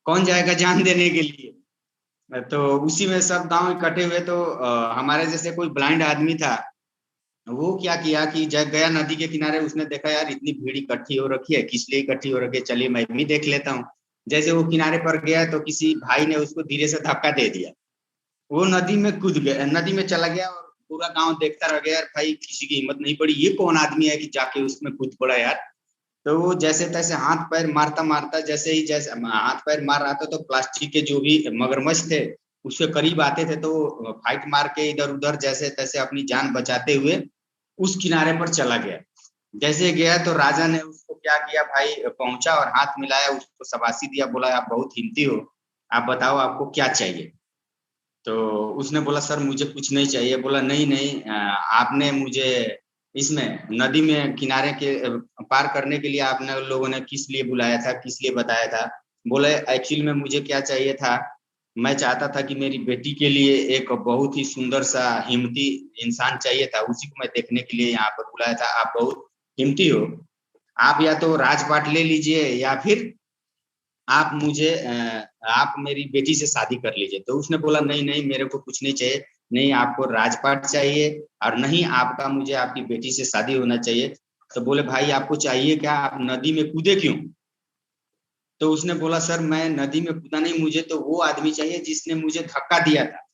कौन जाएगा जान देने के लिए। तो उसी में सब गांव इकट्ठे हुए। तो हमारे जैसे कोई ब्लाइंड आदमी था, वो क्या किया कि जब गया नदी के किनारे, उसने देखा यार इतनी भीड़ इकट्ठी हो रखी है, किस लिए इकट्ठी हो रखी है, चलिए मैं भी देख लेता हूँ। जैसे वो किनारे पर गया तो किसी भाई ने उसको धीरे से धक्का दे दिया। वो नदी में कूद गया, नदी में चला गया, और पूरा गांव देखता रह गया। यार भाई किसी की हिम्मत नहीं पड़ी, ये कौन आदमी है कि जाके उसमें कूद पड़ा यार। तो वो जैसे तैसे हाथ पैर मारता मारता, जैसे ही जैसे हाथ पैर मार रहा था, तो प्लास्टिक के जो भी मगरमच्छ थे उसके करीब आते थे, तो फाइट मार के इधर उधर जैसे तैसे अपनी जान बचाते हुए उस किनारे पर चला गया। जैसे गया तो राजा ने उसको क्या किया भाई, पहुंचा और हाथ मिलाया, उसको शाबाशी दिया, बोला आप बहुत हिम्मती हो, आप बताओ आपको क्या चाहिए। तो उसने बोला सर मुझे कुछ नहीं चाहिए। बोला नहीं नहीं, आपने मुझे इसमें नदी में किनारे के पार करने के लिए आपने लोगों ने किस लिए बुलाया था, किस लिए बताया था। बोले एक्चुअली में मुझे क्या चाहिए था, मैं चाहता था कि मेरी बेटी के लिए एक बहुत ही सुंदर सा हिम्मती इंसान चाहिए था, उसी को मैं देखने के लिए यहाँ पर बुलाया था। आप बहुत हिम्मती हो, आप या तो राजपाट ले लीजिए या फिर आप मुझे आप मेरी बेटी से शादी कर लीजिए। तो उसने बोला नहीं नहीं मेरे को कुछ नहीं चाहिए, नहीं आपको राजपाट चाहिए और नहीं आपका मुझे आपकी बेटी से शादी होना चाहिए। तो बोले भाई आपको चाहिए क्या, आप नदी में कूदे क्यों। तो उसने बोला सर मैं नदी में कूदा नहीं, मुझे तो वो आदमी चाहिए जिसने मुझे धक्का दिया था।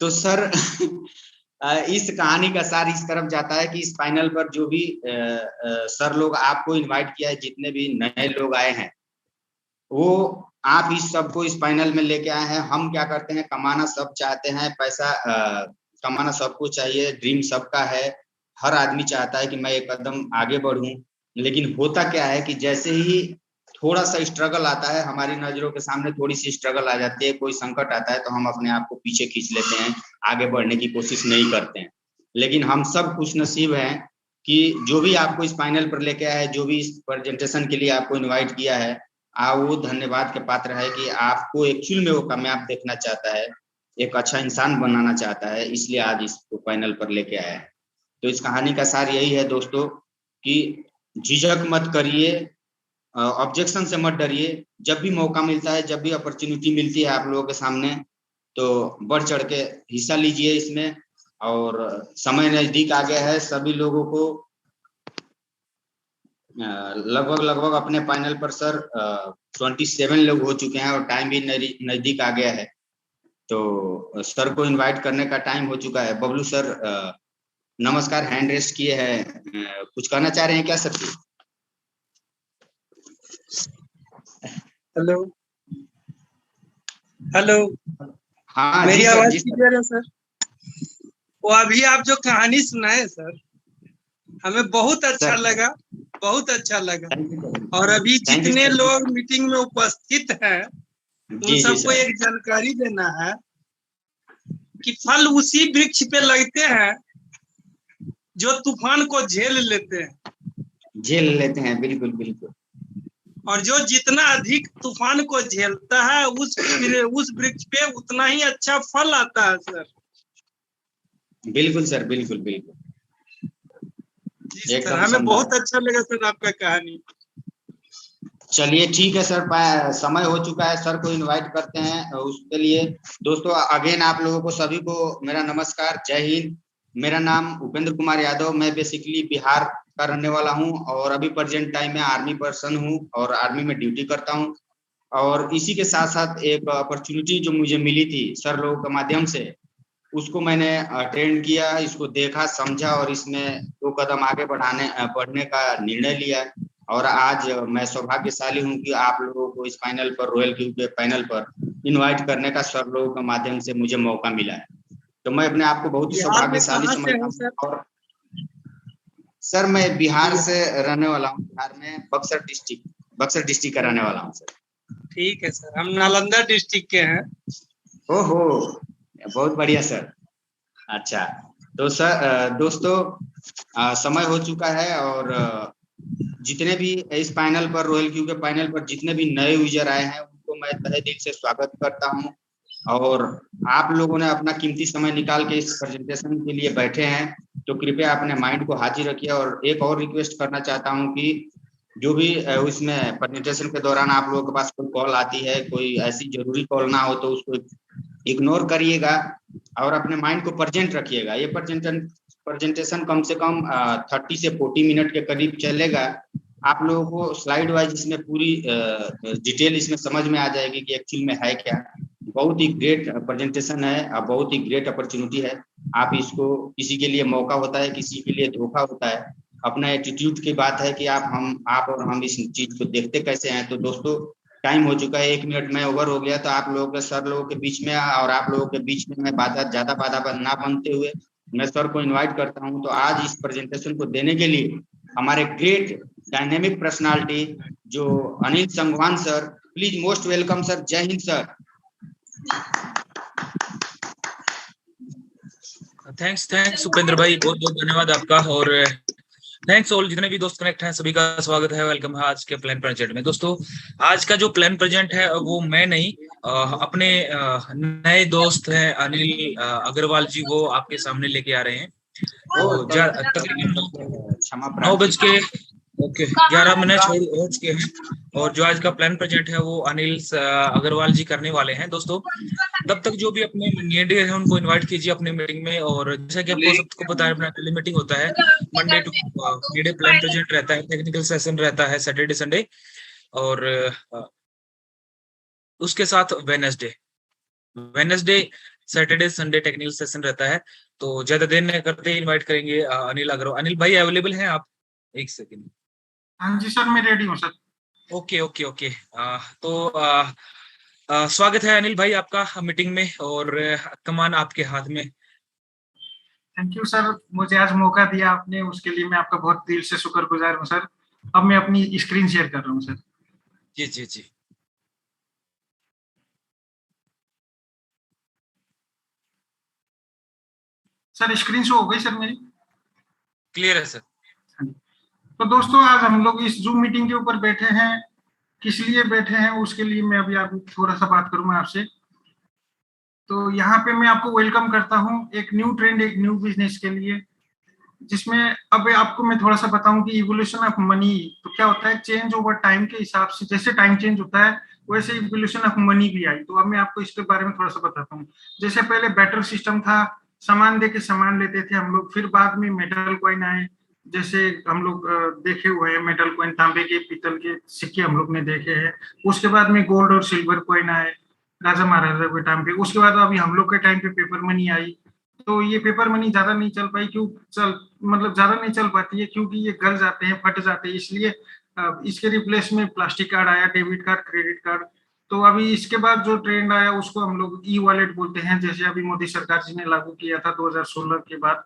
तो सर इस कहानी का सार इस तरफ जाता है कि इस फाइनल पर जो भी सर लोग आपको इनवाइट किया है, जितने भी नए लोग आए हैं, वो आप इस सबको इस फाइनल में लेके आए हैं। हम क्या करते हैं, कमाना सब चाहते हैं, पैसा कमाना सबको चाहिए, ड्रीम सबका है, हर आदमी चाहता है कि मैं एक कदम आगे बढ़ूं। लेकिन होता क्या है कि जैसे ही थोड़ा सा स्ट्रगल आता है, हमारी नजरों के सामने थोड़ी सी स्ट्रगल आ जाती है, कोई संकट आता है, तो हम अपने आप को पीछे खींच लेते हैं, आगे बढ़ने की कोशिश नहीं करते हैं। लेकिन हम सब खुश नसीब हैं कि जो भी आपको इस फाइनल पर लेके आया है, जो भी इस प्रेजेंटेशन के लिए आपको इन्वाइट किया है, वो धन्यवाद के पात्र है कि आपको एक्चुअल में वो कामयाब देखना चाहता है, एक अच्छा इंसान बनाना चाहता है, इसलिए आज इसको फाइनल पर लेके आया है। तो इस कहानी का सार यही है दोस्तों कि झिझक मत करिए, ऑब्जेक्शन से मत डरिए। जब भी मौका मिलता है, जब भी अपॉर्चुनिटी मिलती है आप लोगों के सामने, तो बढ़ चढ़ के हिस्सा लीजिए इसमें। और समय नजदीक आ गया है, सभी लोगों को लगभग लगभग अपने फाइनल पर सर 27 लोग हो चुके हैं और टाइम भी नजदीक आ गया है। तो सर को इनवाइट करने का टाइम हो चुका है। बबलू सर नमस्कार, हैंड रेस किए हैं, कुछ कहना चाह रहे हैं क्या सर जी? हेलो हेलो, हाँ मेरी जी सर, आवाज जी सर। क्लियर है सर? वो अभी आप जो कहानी सुनाए सर, हमें बहुत अच्छा सर लगा, बहुत अच्छा लगा। थैंक यू, और अभी थैंक यू जितने सर। लोग मीटिंग में उपस्थित हैं, उन जी जी सबको सर। एक जानकारी देना है कि फल उसी वृक्ष पे लगते हैं जो तूफान को झेल लेते हैं, झेल लेते हैं, बिल्कुल बिल्कुल। और जो जितना अधिक तूफान को झेलता है उस वृक्ष पे उतना ही अच्छा फल आता है सर। बिल्कुल सर, बिल्कुल बिल्कुल, जी सर, एकदम हमें संभव। बहुत अच्छा लगा सर आपका कहानी। चलिए ठीक है सर, समय हो चुका है, सर को इनवाइट करते हैं उसके लिए। दोस्तों अगेन आप लोगों को सभी को मेरा नमस्कार, जय हिंद। मेरा नाम उपेंद्र कुमार यादव, मैं बेसिकली बिहार का रहने वाला हूं और अभी प्रेजेंट टाइम में आर्मी पर्सन हूं और आर्मी में ड्यूटी करता हूं। और इसी के साथ साथ एक अपॉर्चुनिटी जो मुझे मिली थी सर लोगों के माध्यम से, उसको मैंने अटेंड किया, इसको देखा समझा और इसमें 2 कदम आगे बढ़ने का निर्णय लिया। और आज मैं सौभाग्यशाली हूं कि आप लोगों को इस फाइनल पर, रॉयल क्यू के फाइनल पर इनवाइट करने का सर लोगों के माध्यम से मुझे मौका मिला है। तो मैं अपने आप को बहुत ही बिहार में सौभाग्यशाली कहाँ से समझता हैं हूँ। सर? और सर मैं बिहार बिहार। से रहने वाला हूँ, बिहार में बक्सर डिस्ट्रिक्ट का रहने वाला हूँ सर। ठीक है सर, हम नालंदा डिस्ट्रिक्ट के हैं। ओहो, बहुत बढ़िया सर। अच्छा, तो सर दोस्तों समय हो चुका है और जितने भी इस पैनल पर, रॉयल क्यू के पैनल पर जितने भी नए यूजर आए हैं उनको मैं तहे दिल से स्वागत करता हूं। और आप लोगों ने अपना कीमती समय निकाल के इस प्रेजेंटेशन के लिए बैठे हैं, तो कृपया अपने माइंड को हाजिर रखिए। और एक और रिक्वेस्ट करना चाहता हूं कि जो भी उसमें प्रेजेंटेशन के दौरान आप लोगों के पास कोई कॉल आती है, कोई ऐसी जरूरी कॉल ना हो तो उसको इग्नोर करिएगा और अपने माइंड को प्रेजेंट रखिएगा। ये प्रेजेंटेशन कम से कम 30 से 40 मिनट के करीब चलेगा। आप लोगों को स्लाइड वाइज इसमें पूरी डिटेल इसमें समझ में आ जाएगी कि एक्चुअल में है क्या। बहुत ही ग्रेट प्रेजेंटेशन है और बहुत ही ग्रेट अपॉर्चुनिटी है। आप इसको, किसी के लिए मौका होता है, किसी के लिए धोखा होता है। अपना एटीट्यूड की बात है कि आप और हम इस चीज को देखते कैसे हैं। तो दोस्तों, टाइम हो चुका है, 1 मिनट में ओवर हो गया। तो आप लोगों के सर लोगों के बीच में और आप लोगों के बीच में मैं ज्यादा बाधा ना बनते हुए मैं सर को इनवाइट करता हूं। तो आज इस प्रेजेंटेशन को देने के लिए हमारे ग्रेट डायनेमिक पर्सनालिटी जो Anil Sangwan sir, please most welcome sir. जय हिंद सर। थैंक्स उपेंद्र भाई, बहुत बहुत धन्यवाद आपका। और थैंक्स ऑल, जितने भी दोस्त कनेक्ट हैं सभी का स्वागत है, वेलकम है आज के प्लान प्रेजेंट में। दोस्तों, आज का जो प्लान प्रेजेंट है वो मैं नहीं, अपने नए दोस्त हैं अनिल अग्रवाल जी, वो आपके सामने लेके आ रहे हैं। तकरीबन 9 ओके 11 मिनट हो चुके हैं और जो आज का प्लान प्रेजेंट है वो अनिल अग्रवाल जी करने वाले हैं। दोस्तों, तब तक जो भी अपने नीडे है उनको इनवाइट कीजिए अपने मीटिंग में। और जैसा कि आपको सबको पता है, अपना डेली मीटिंग होता है Monday to Friday, plan present रहता है, टेक्निकल सेशन रहता है सैटरडे संडे, और उसके साथ Wednesday Saturday Sunday technical session रहता है। तो ज्यादा देर नहीं करते, इनवाइट करेंगे अनिल अग्रवाल। अनिल भाई अवेलेबल हैं आप? एक सेकेंड। हाँ जी सर, मैं रेडी हूँ सर। Okay okay okay. तो स्वागत है अनिल भाई आपका मीटिंग में, और कमान आपके हाथ में। थैंक यू सर, मुझे आज मौका दिया आपने, उसके लिए मैं आपका बहुत दिल से शुक्रगुजार हूँ सर। अब मैं अपनी स्क्रीन शेयर कर रहा हूँ सर। जी जी जी। सर स्क्रीन शो हो गई सर मेरी? क्लियर है सर। तो दोस्तों, आज हम लोग इस जूम मीटिंग के ऊपर बैठे हैं। किस लिए बैठे हैं उसके लिए मैं अभी आपको थोड़ा सा बात करूंगा आपसे। तो यहाँ पे मैं आपको वेलकम करता हूँ एक न्यू ट्रेंड, एक न्यू बिजनेस के लिए, जिसमें अब आपको मैं थोड़ा सा बताऊं कि इवोल्यूशन ऑफ मनी। तो क्या होता है, चेंज ओवर टाइम के हिसाब से, जैसे टाइम चेंज होता है वैसे इवोल्यूशन ऑफ मनी भी आई। तो अब मैं आपको इसके बारे में थोड़ा सा बताता हूँ। जैसे पहले बैटर सिस्टम था, सामान दे के सामान लेते थे हम लोग। फिर बाद में मेटल कॉइन आए, जैसे हम लोग देखे हुए हैं मेटल कॉइन, तांबे के पीतल के सिक्के हम लोग ने देखे हैं। उसके बाद में गोल्ड और सिल्वर कॉइन आए राजा महाराजा के टाइम पे। उसके बाद अभी हम लोग के टाइम पे पेपर मनी आई। तो ये पेपर मनी ज्यादा नहीं चल पाई, क्यों ज्यादा नहीं चल पाती है, क्योंकि ये गल जाते हैं, फट जाते हैं। इसलिए इसके रिप्लेस में प्लास्टिक कार्ड आया, डेबिट कार्ड, क्रेडिट कार्ड। तो अभी इसके बाद जो ट्रेंड आया उसको हम लोग ई वॉलेट बोलते हैं, जैसे अभी मोदी सरकार जी ने लागू किया था 2016 के बाद।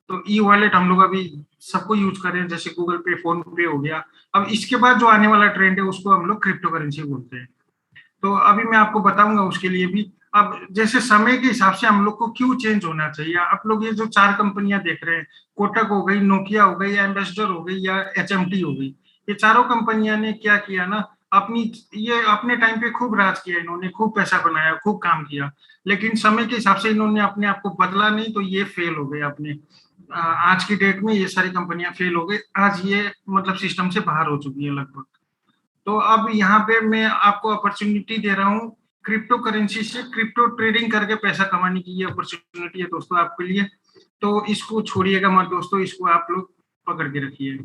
तो ई वॉलेट हम लोग अभी सबको यूज कर रहे हैं, जैसे गूगल पे, फोन पे हो गया। अब इसके बाद जो आने वाला ट्रेंड है उसको हम लोग क्रिप्टो करेंसी बोलते हैं। तो अभी मैं आपको बताऊंगा उसके लिए भी। अब जैसे समय के हिसाब से हम लोग को क्यों चेंज होना चाहिए। आप लोग ये जो 4 कंपनियां देख रहे हैं, कोटक हो गई, नोकिया हो गई, एम्बेसडर हो गई, या एचएमटी हो गई, ये चारों कंपनियां ने क्या किया ना, अपनी ये अपने टाइम पे खूब राज किया, इन्होंने खूब पैसा बनाया, खूब काम किया। लेकिन समय के हिसाब से इन्होंने अपने आप को बदला नहीं, तो ये फेल हो गए अपने। आज की डेट में ये सारी कंपनियां फेल हो गई। आज ये मतलब सिस्टम से बाहर हो चुकी है लगभग। तो अब यहाँ पे मैं आपको अपॉर्चुनिटी दे रहा हूँ, क्रिप्टो करेंसी से क्रिप्टो ट्रेडिंग करके पैसा कमाने की ये अपॉर्चुनिटी है दोस्तों आपके लिए। तो इसको छोड़िएगा मत दोस्तों, इसको आप लोग पकड़ के रखिए।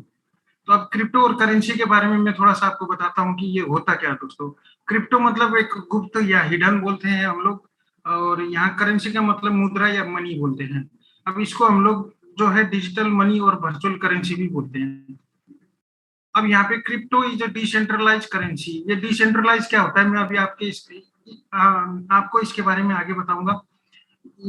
तो अब क्रिप्टो और करेंसी के बारे में मैं थोड़ा सा आपको बताता हूँ कि ये होता क्या है दोस्तों। क्रिप्टो मतलब एक गुप्त या हिडन बोलते हैं हम लोग, और यहाँ करेंसी का मतलब मुद्रा या मनी बोलते हैं। अब इसको हम लोग जो है डिजिटल मनी और वर्चुअल करेंसी भी बोलते हैं। अब यहाँ पे crypto is a decentralise currency. ये डिसेंट्रलाइज क्या होता है, मैं अभी आपको इसके बारे में आगे बताऊंगा।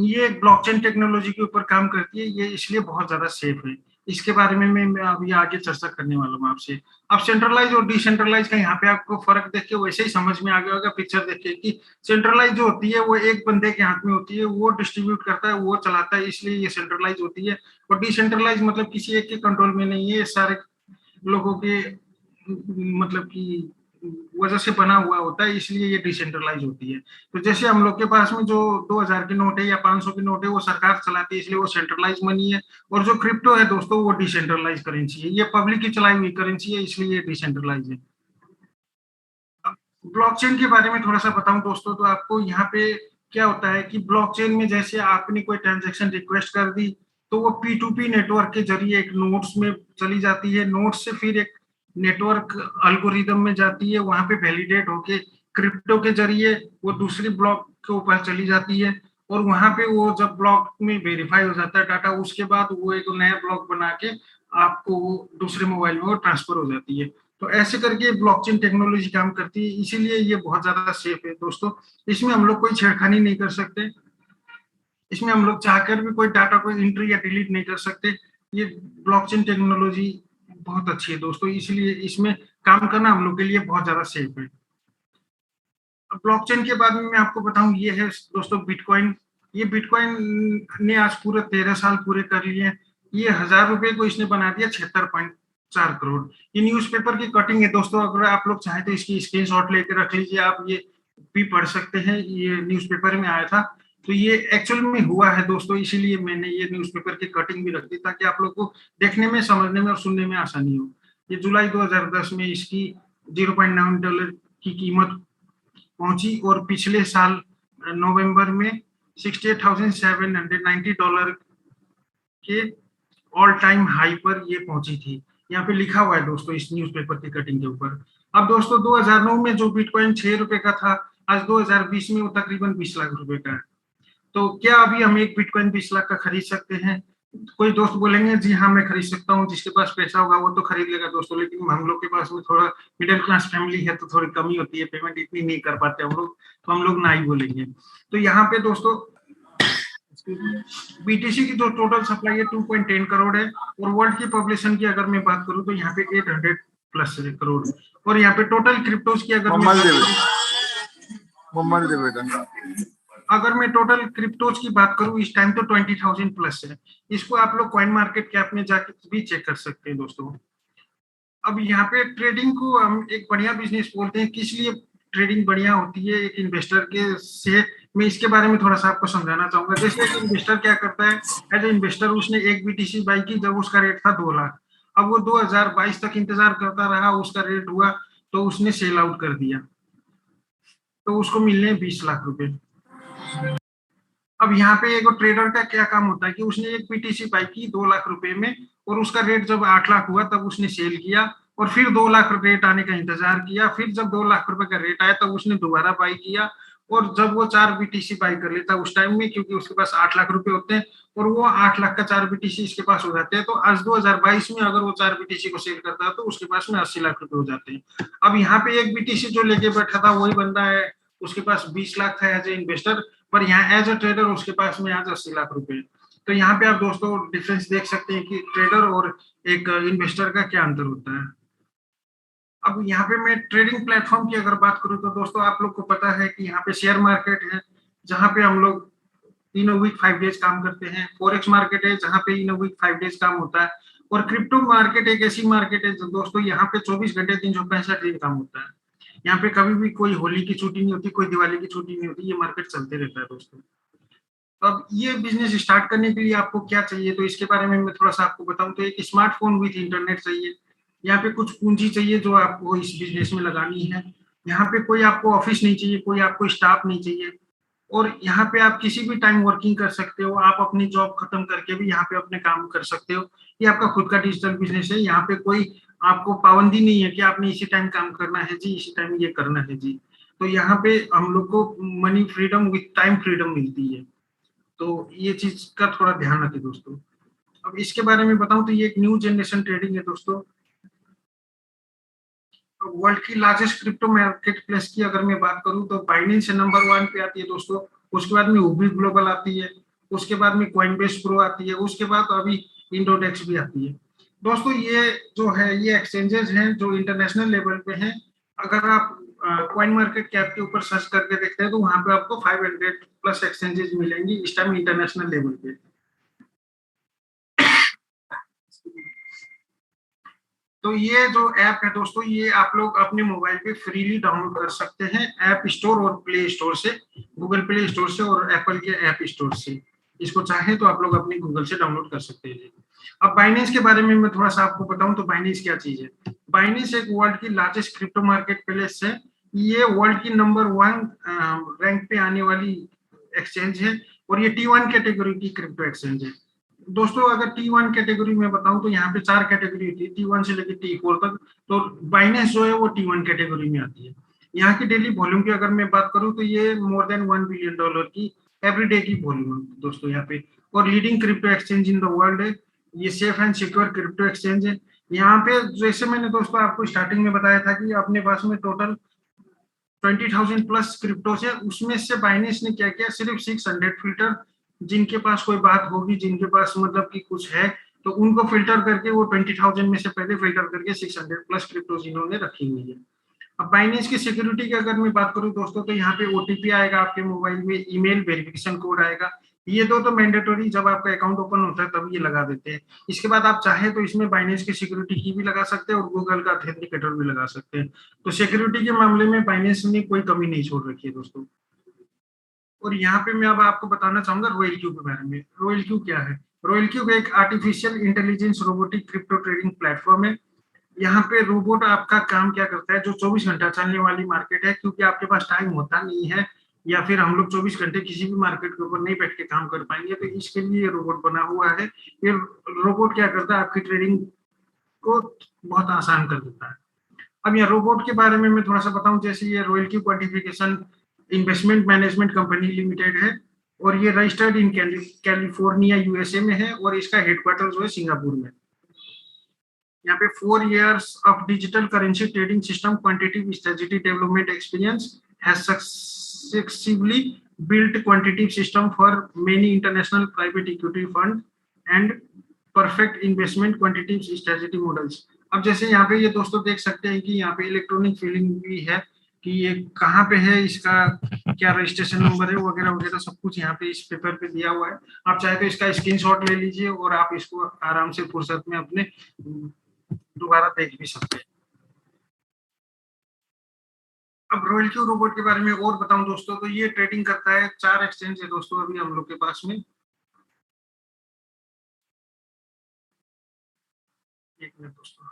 ये ब्लॉकचेन टेक्नोलॉजी के ऊपर काम करती है, ये इसलिए बहुत ज्यादा सेफ है। इसके बारे में मैं अभी आगे चर्चा करने वाला हूँ आपसे। अब सेंट्रलाइज और डिसेंट्रलाइज का यहाँ पे आपको फर्क देख के वैसे ही समझ में आ गया होगा, पिक्चर देख के, कि सेंट्रलाइज जो होती है वो एक बंदे के हाथ में होती है, वो डिस्ट्रीब्यूट करता है, वो चलाता है, इसलिए ये सेंट्रलाइज होती है। और डिसेंट्रलाइज मतलब किसी एक के कंट्रोल में नहीं है, सारे लोगों के मतलब कि वजह से बना हुआ होता है, इसलिए ये डिसेंट्रलाइज होती है। तो जैसे हम लोग के पास में जो 2000 के नोट है या 500 के नोट है वो सरकार चलाती है, इसलिए वो सेंट्रलाइज मनी है। और जो क्रिप्टो है दोस्तों वो डिसेंट्रलाइज करेंसी है, ये पब्लिक की चलाई हुई करेंसी है, इसलिए ये डिसेंट्रलाइज है। ब्लॉकचेन के बारे में थोड़ा सा बताऊं दोस्तों, तो आपको यहाँ पे क्या होता है कि ब्लॉकचेन में जैसे आपने कोई ट्रांजैक्शन रिक्वेस्ट कर दी तो वो P2P नेटवर्क के जरिए एक नोड्स में चली जाती है, नोड्स से फिर एक नेटवर्क अल्गोरिदम में जाती है, वहां पे वैलिडेट होके क्रिप्टो के जरिए वो दूसरी ब्लॉक के ऊपर चली जाती है। और वहां पे वो जब ब्लॉक में वेरीफाई हो जाता है डाटा, उसके बाद वो एक नया ब्लॉक बना के आपको वो दूसरे मोबाइल में वो ट्रांसफर हो जाती है। तो ऐसे करके ब्लॉकचेन टेक्नोलॉजी काम करती है, इसीलिए ये बहुत ज्यादा सेफ है दोस्तों। इसमें हम लोग कोई छेड़खानी नहीं कर सकते, इसमें हम लोग चाहकर भी कोई डाटा को एंट्री या डिलीट नहीं कर सकते। ये ब्लॉकचेन टेक्नोलॉजी बहुत अच्छी है दोस्तों, इसलिए इसमें काम करना हम लोग के लिए बहुत ज्यादा सेफ है। अब ब्लॉकचेन के बाद में मैं आपको बताऊं, ये है दोस्तों बिटकॉइन। ये बिटकॉइन ने आज पूरे 13 साल पूरे कर लिए। ये 1000 रुपए को इसने बना दिया 76.4 करोड़। ये न्यूज़पेपर की कटिंग है दोस्तों, अगर आप लोग चाहें तो इसकी स्क्रीनशॉट लेकर रख लीजिए, आप ये भी पढ़ सकते हैं, ये न्यूज़पेपर में आया था। तो ये एक्चुअल में हुआ है दोस्तों, इसीलिए मैंने ये न्यूज़पेपर की कटिंग भी रख दी ताकि आप लोग को देखने में, समझने में और सुनने में आसानी हो। ये जुलाई 2010 में इसकी $0.9 की कीमत पहुंची और पिछले साल नवंबर में $68,790 के ऑल टाइम हाई पर ये पहुंची थी। यहाँ पे लिखा हुआ है दोस्तों इस न्यूज़पेपर की कटिंग के ऊपर। अब दोस्तों 2009 में जो बिटकॉइन 6 रुपए का था, आज 2020 में वो तकरीबन 20 लाख रुपए का है। तो क्या अभी हम एक बिटकॉइन 20 लाख का खरीद सकते हैं? कोई दोस्त बोलेंगे जी हाँ मैं खरीद सकता हूँ, जिसके पास पैसा होगा वो तो खरीद लेगा दोस्तों, लेकिन हम लोग के पास में थोड़ा मिडिल क्लास फैमिली है तो थोड़ी कमी होती है, पेमेंट इतनी नहीं कर पाते हम लोग, तो हम लोग ना ही बोलेंगे। तो यहाँ पे दोस्तों बीटीसी की जो टोटल सप्लाई है 2.10 करोड़ है, और वर्ल्ड की पॉपुलेशन की अगर मैं बात करूं तो यहाँ पे 800 प्लस करोड़। और यहाँ पे टोटल क्रिप्टोज की अगर मैं टोटल क्रिप्टोज की बात करूं इस टाइम तो 20,000 प्लस है। इसको आप लोग कॉइन मार्केट कैप में जाकर भी चेक कर सकते हैं दोस्तों। अब यहाँ पे ट्रेडिंग को हम एक बढ़िया बिजनेस बोलते हैं, किस लिए ट्रेडिंग बढ़िया होती है एक इन्वेस्टर के से, मैं इसके बारे में थोड़ा सा आपको समझाना चाहूंगा। जैसे एक इन्वेस्टर क्या करता है, एज ए इन्वेस्टर उसने एक बीटीसी बाई की जब उसका रेट था 2 लाख। अब वो 2022 तक इंतजार करता रहा, उसका रेट हुआ तो उसने सेल आउट कर दिया, तो उसको मिलने 20 लाख रुपए। अब यहाँ पे एक ट्रेडर का क्या काम होता है कि उसने एक पीटीसी बाई की 2 लाख रुपए में, और उसका रेट जब 8 लाख हुआ तब उसने सेल किया, और फिर 2 लाख रेट आने का इंतजार किया, फिर जब 2 लाख रुपए का रेट आया तब उसने दोबारा बाई किया, और जब वो 4 बीटीसी बाई कर लेता उस टाइम में, क्योंकि उसके पास 8 लाख रुपए होते हैं और वो 8 लाख का 4 बीटीसी इसके पास हो जाते हैं, तो आज 2022 में अगर वो 4 बीटीसी को सेल करता है तो उसके पास में 80 लाख रुपए हो जाते हैं। अब यहाँ पे एक बीटीसी जो लेके बैठा था वही बंदा है, उसके पास 20 लाख था एज ए इन्वेस्टर, पर यहाँ एज अ ट्रेडर उसके पास में आज 80 लाख रुपए। तो यहाँ पे आप दोस्तों डिफरेंस देख सकते हैं कि ट्रेडर और एक इन्वेस्टर का क्या अंतर होता है। अब यहाँ पे मैं ट्रेडिंग प्लेटफॉर्म की अगर बात करूँ तो दोस्तों आप लोग को पता है कि यहाँ पे शेयर मार्केट है जहाँ पे हम लोग इन वीक 5 डेज काम करते हैं, फॉरेक्स मार्केट है जहाँ पे इन वीक 5 डेज काम होता है, और क्रिप्टो मार्केट एक ऐसी मार्केट है जो दोस्तों यहाँ पे 24 घंटे 365 दिन काम होता है। यहाँ पे कभी भी कोई होली की छुट्टी नहीं होती, कोई दिवाली की छुट्टी नहीं होती, ये मार्केट चलते रहता है दोस्तों। अब ये बिजनेस स्टार्ट करने के लिए आपको क्या चाहिए, तो इसके बारे में मैं थोड़ा सा आपको बताऊं तो एक स्मार्टफोन विथ इंटरनेट चाहिए। यहाँ पे कुछ पूंजी चाहिए जो आपको इस बिजनेस में लगानी है। यहाँ पे कोई आपको ऑफिस नहीं चाहिए, कोई आपको स्टाफ नहीं चाहिए, और यहाँ पे आप किसी भी टाइम वर्किंग कर सकते हो, आप अपनी जॉब खत्म करके भी यहाँ पे अपने काम कर सकते हो। ये आपका खुद का डिजिटल बिजनेस है, यहाँ पे कोई आपको पाबंदी नहीं है कि आपने इसी टाइम काम करना है जी, इसी टाइम ये करना है जी। तो यहाँ पे हम लोग को money freedom with time freedom मिलती है, तो ये चीज का थोड़ा ध्यान रखें दोस्तों। अब इसके बारे में बताऊं तो ये एक न्यू जनरेशन ट्रेडिंग है दोस्तों। वर्ल्ड की लार्जेस्ट क्रिप्टो मार्केट प्लेस की अगर मैं बात करूं तो बाइनेंस नंबर 1 पे आती है दोस्तों, उसके बाद में हुबी ग्लोबल आती है, उसके बाद में कॉइनबेस प्रो आती है, उसके बाद अभी इंडोडेक्स भी आती है दोस्तों। ये जो है ये एक्सचेंजेस हैं जो इंटरनेशनल लेवल पे हैं। अगर आप कॉइन मार्केट कैप के ऊपर सर्च करके देखते हैं तो वहां पे आपको 500 प्लस एक्सचेंजेस मिलेंगी इस टाइम इंटरनेशनल लेवल पे। तो ये जो ऐप है दोस्तों, ये आप लोग अपने मोबाइल पे फ्रीली डाउनलोड कर सकते हैं ऐप स्टोर और प्ले स्टोर से, गूगल प्ले स्टोर से और एप्पल के ऐप स्टोर से। इसको चाहे तो आप लोग अपने गूगल से डाउनलोड कर सकते हैं। अब बाइनेंस के बारे में मैं थोड़ा सा आपको बताऊं तो बाइनेंस क्या चीज है। बाइनेंस एक वर्ल्ड की लार्जेस्ट क्रिप्टो मार्केट प्लेस है। ये वर्ल्ड की नंबर 1 रैंक पे आने वाली एक्सचेंज है और ये T1 कैटेगरी की क्रिप्टो एक्सचेंज है। दोस्तों अगर T1 कैटेगरी में बताऊं तो यहाँ पे 4 कैटेगरी होती है, T1 से लेकर T4 तक। तो बाइनेंस जो है वो T1 कैटेगरी में आती है। यहाँ की डेली वॉल्यूम की अगर मैं बात करूं तो ये मोर देन $1 बिलियन की एवरीडे की वॉल्यूम है दोस्तों यहाँ पे। और leading crypto exchange in the world है। ये safe and secure crypto exchange है। यहाँ पे जैसे मैंने दोस्तों आपको स्टार्टिंग में बताया था कि अपने पास में टोटल 20,000 प्लस क्रिप्टोस है। उसमें से बाइनेंस ने क्या किया, सिर्फ 600 फिल्टर, जिनके पास कोई बात होगी, जिनके पास मतलब कि कुछ है, तो उनको फिल्टर करके वो 20,000 में से पहले फिल्टर करके 600 प्लस क्रिप्टोस इन्होंने रखी हुई है। अब बाइनेंस की सिक्योरिटी की अगर मैं बात करूं दोस्तों तो यहाँ पे ओटीपी आएगा आपके मोबाइल में, ईमेल वेरिफिकेशन कोड आएगा। ये दो तो मैंडेटरी जब आपका अकाउंट ओपन होता है तब ये लगा देते हैं। इसके बाद आप चाहे तो इसमें बाइनेंस की सिक्योरिटी की भी लगा सकते हैं और गूगल का ऑथेंटिकेटर भी लगा सकते हैं। तो सिक्योरिटी के मामले में बाइनेंस ने कोई कमी नहीं छोड़ रखी है दोस्तों। और यहाँ पे मैं अब आपको बताना चाहूंगा रॉयल क्यू के बारे में। रॉयल क्यू क्या है? रॉयल क्यू एक artificial intelligence robotic crypto trading platform है। यहाँ पे रोबोट आपका काम क्या करता है, जो 24 घंटा चलने वाली मार्केट है, क्योंकि आपके पास टाइम होता नहीं है या फिर हम लोग 24 घंटे किसी भी मार्केट के ऊपर नहीं बैठ के काम कर पाएंगे, तो इसके लिए ये रोबोट बना हुआ है। ये रोबोट क्या करता है, आपकी ट्रेडिंग को बहुत आसान कर देता है। अब यहाँ रोबोट के बारे में मैं थोड़ा सा बताऊं, जैसे ये royal Q quantification investment management company limited है और ये रजिस्टर्ड इन कैलिफोर्निया यूएसए में है और इसका हेडक्वार्टर जो है सिंगापुर में। यहाँ पे 4 years of digital currency trading system quantitative strategy development experience has successfully built quantitative system for many international private equity fund and perfect investment quantitative strategy models। अब जैसे यहाँ पे ये दोस्तों देख सकते हैं कि यहाँ पे इलेक्ट्रॉनिक फीलिंग भी है कि ये कहाँ पे है, इसका क्या रजिस्ट्रेशन नंबर है वगैरह वगैरह सब कुछ यहाँ पे इस पेपर पे दिया हुआ है। आप चाहे तो इसका स्क्रीनशॉट ले लीजिए और आप इसको आराम से फुर्सत में अपने दोबारा देख भी सकते हैं। अब रॉयल क्यू रोबोट के बारे में और बताऊं दोस्तों तो ये ट्रेडिंग करता है 4 एक्सचेंज है दोस्तों अभी हम लोग के पास में। एक मिनट दोस्तों,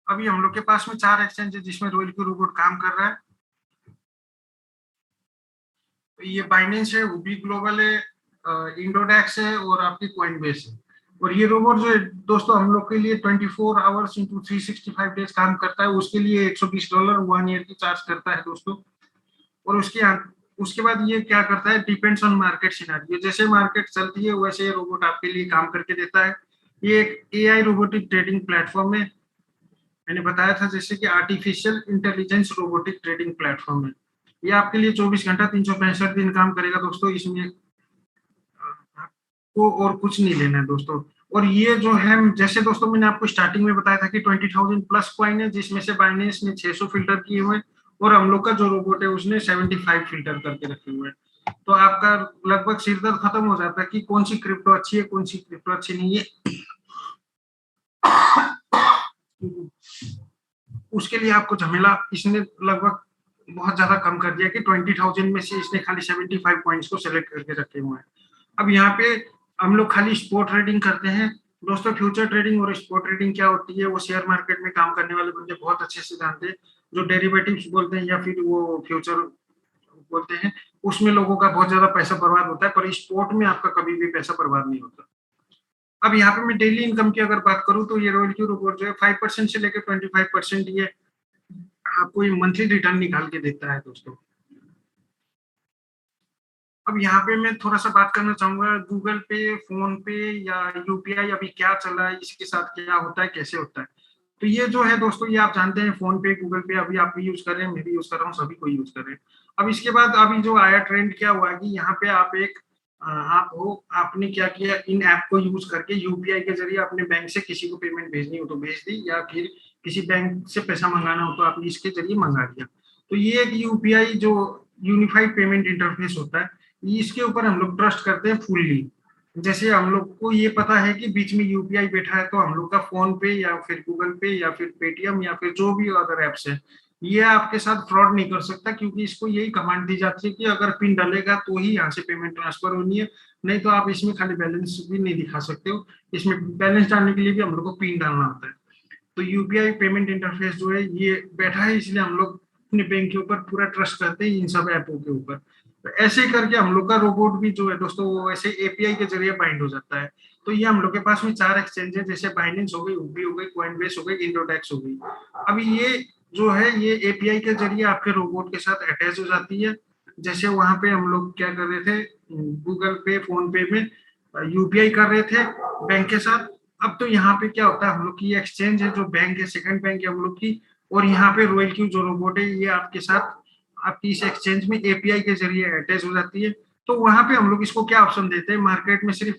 अभी हम लोग के पास में 4 एक्सचेंज है जिसमें रॉयल क्यू रोबोट काम कर रहा है। तो ये बाइनेंस है, हुबली ग्लोबल है, इंडोडेक्स है और आपकी कॉइनबेस है। और ये रोबोट जो है दोस्तों हम लोग के लिए 24 आवर्स इंटू 365 डेज काम करता है। उसके लिए $120 1 ईयर की चार्ज करता है दोस्तों। और उसके बाद ये क्या करता है, डिपेंड्स ऑन मार्केट सिनेरियो, जैसे मार्केट चलती है वैसे ये रोबोट आपके लिए काम करके देता है। ये एक एआई रोबोटिक ट्रेडिंग प्लेटफॉर्म है, मैंने बताया था जैसे कि artificial intelligence robotic trading platform है। ये आपके लिए 24 घंटा 365 दिन काम करेगा दोस्तों। इसमें को और कुछ नहीं लेना है दोस्तों। और ये जो है जैसे दोस्तों मैंने आपको स्टार्टिंग में बताया था कि 20,000 प्लस कॉइन है, जिसमें से बाइनेंस ने 600 फिल्टर किए हुए और हम लोग का जो रोबोट है उसने 75 फिल्टर करके रखे हुए हैं। तो आपका लगभग सिरदर्द खत्म हो जाता है कि कौन सी क्रिप्टो अच्छी है कौन सी क्रिप्टो अच्छी नहीं है। उसके लिए आपको झमेला इसने लगभग बहुत ज्यादा कम कर दिया कि 20,000 में से इसने खाली 75 पॉइंट्स को सिलेक्ट करके रखे हुए हैं। अब यहाँ पे हम लोग खाली स्पॉट ट्रेडिंग करते हैं दोस्तों। फ्यूचर ट्रेडिंग और स्पॉट ट्रेडिंग क्या होती है वो शेयर मार्केट में काम करने वाले बंदे बहुत अच्छे से जानते हैं। जो डेरिवेटिव्स बोलते हैं या फिर वो फ्यूचर बोलते हैं, उसमें लोगों का बहुत ज्यादा पैसा बर्बाद होता है, पर स्पॉट में आपका कभी भी पैसा बर्बाद नहीं होता। अब यहाँ पे मैं डेली इनकम की अगर बात करूं तो ये रॉयल क्यू रोबोट जो है 5% से लेकर 25% ये आपको ये मंथली रिटर्न निकाल के देता है दोस्तों। अब यहाँ पे मैं थोड़ा सा बात करना चाहूंगा गूगल पे, फोन पे या यूपीआई अभी क्या चल रहा है, इसके साथ क्या होता है, कैसे होता है। तो ये जो है दोस्तों ये आप जानते हैं फोन पे, गूगल पे अभी आप भी यूज कर रहे हैं, मैं भी यूज कर रहा हूँ, सभी को यूज कर रहे हैं। अब इसके बाद अभी जो आया ट्रेंड क्या हुआ कि यहाँ पे आप एक आपने क्या किया, इन ऐप को यूज करके यूपीआई के जरिए अपने बैंक से किसी को पेमेंट भेजनी हो तो भेज दी, या फिर किसी बैंक से पैसा मंगाना हो तो आपने इसके जरिए मंगा दिया। तो ये एक यूपीआई जो यूनिफाइड पेमेंट इंटरफेस होता है, इसके ऊपर हम लोग ट्रस्ट करते हैं फुल्ली। जैसे हम लोग को ये पता है कि बीच में यूपीआई बैठा है, तो हम लोग का फोन पे या फिर गूगल पे या फिर पेटीएम या फिर जो भी अदर एप्स है, ये आपके साथ फ्रॉड नहीं कर सकता, क्योंकि इसको यही कमांड दी जाती है कि अगर पिन डलेगा तो ही यहाँ से पेमेंट ट्रांसफर होनी है, नहीं तो आप इसमें खाली बैलेंस भी नहीं दिखा सकते हो। इसमें बैलेंस डालने के लिए भी हम लोग को पिन डालना होता है। तो यूपीआई पेमेंट इंटरफेस जो है ये बैठा है, इसलिए हम लोग अपने बैंक के ऊपर पूरा ट्रस्ट करते हैं इन सब ऐपों के ऊपर। तो ऐसे करके हम लोग का रोबोट भी जो है दोस्तों, वो ऐसे एपीआई के जरिए बाइंड हो जाता है। तो ये हम लोग के पास में 4 एक्सचेंज है, जैसे बाइनेंस हो गई, उबी हो गई, कॉइनबेस हो गई, इंडोडेक्स हो गई। अभी ये जो है ये एपीआई के जरिए आपके रोबोट के साथ अटैच हो जाती है। जैसे वहां पे हम लोग क्या कर रहे थे, गूगल पे, फोन पे में यूपीआई कर रहे थे बैंक के साथ। अब तो यहाँ पे क्या होता है, हम लोग की एक्सचेंज है जो बैंक है, सेकंड बैंक है हम लोग की, और यहाँ पे रॉयल क्यू जो रोबोट है ये आपके साथ आपकी इस एक्सचेंज में एपीआई के जरिए अटैच हो जाती है। तो वहां पे हम लोग इसको क्या ऑप्शन देते हैं, मार्केट में सिर्फ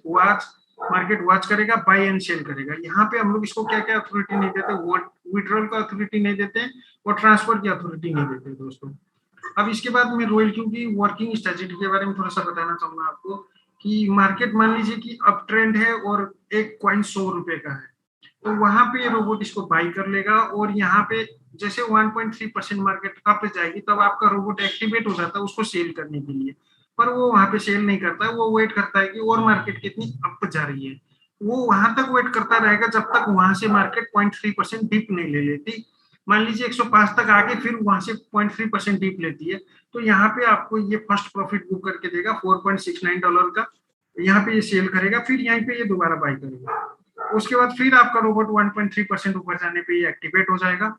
मार्केट वॉच करेगा, बाय एंड सेल करेगा। यहाँ पे हम लोग इसको क्या क्या अथॉरिटी नहीं देते, विड्रॉल का अथॉरिटी नहीं देते और ट्रांसफर की अथॉरिटी नहीं देते दोस्तों। अब इसके बाद मैं रॉयल क्यू की वर्किंग स्ट्रेटेजी के बारे में थोड़ा सा बताना चाहूंगा आपको, कि मार्केट मान लीजिए कि अप ट्रेंड है और एक कॉइन 100 रुपए का है, तो वहां पे ये रोबोट इसको बाई कर लेगा, और यहाँ पे जैसे 1.3% मार्केट अप जाएगी तब आपका रोबोट एक्टिवेट हो जाता है उसको सेल करने के लिए। पर वो वहां पे सेल नहीं करता है, वो वेट करता है कि और मार्केट कितनी अप जा रही है। वो वहां तक वेट करता रहेगा जब तक वहां से मार्केट 0.3% डिप नहीं ले लेती। मान लीजिए 105 तक आके फिर वहां से 0.3% डिप लेती है, तो यहाँ पे आपको ये फर्स्ट प्रॉफिट बुक करके देगा $4.69 का। यहाँ पे ये सेल करेगा, फिर यहीं पे ये दोबारा बाई करेगा। उसके बाद फिर आपका रोबोट 1.3% ऊपर जाने पे ये एक्टिवेट हो जाएगा।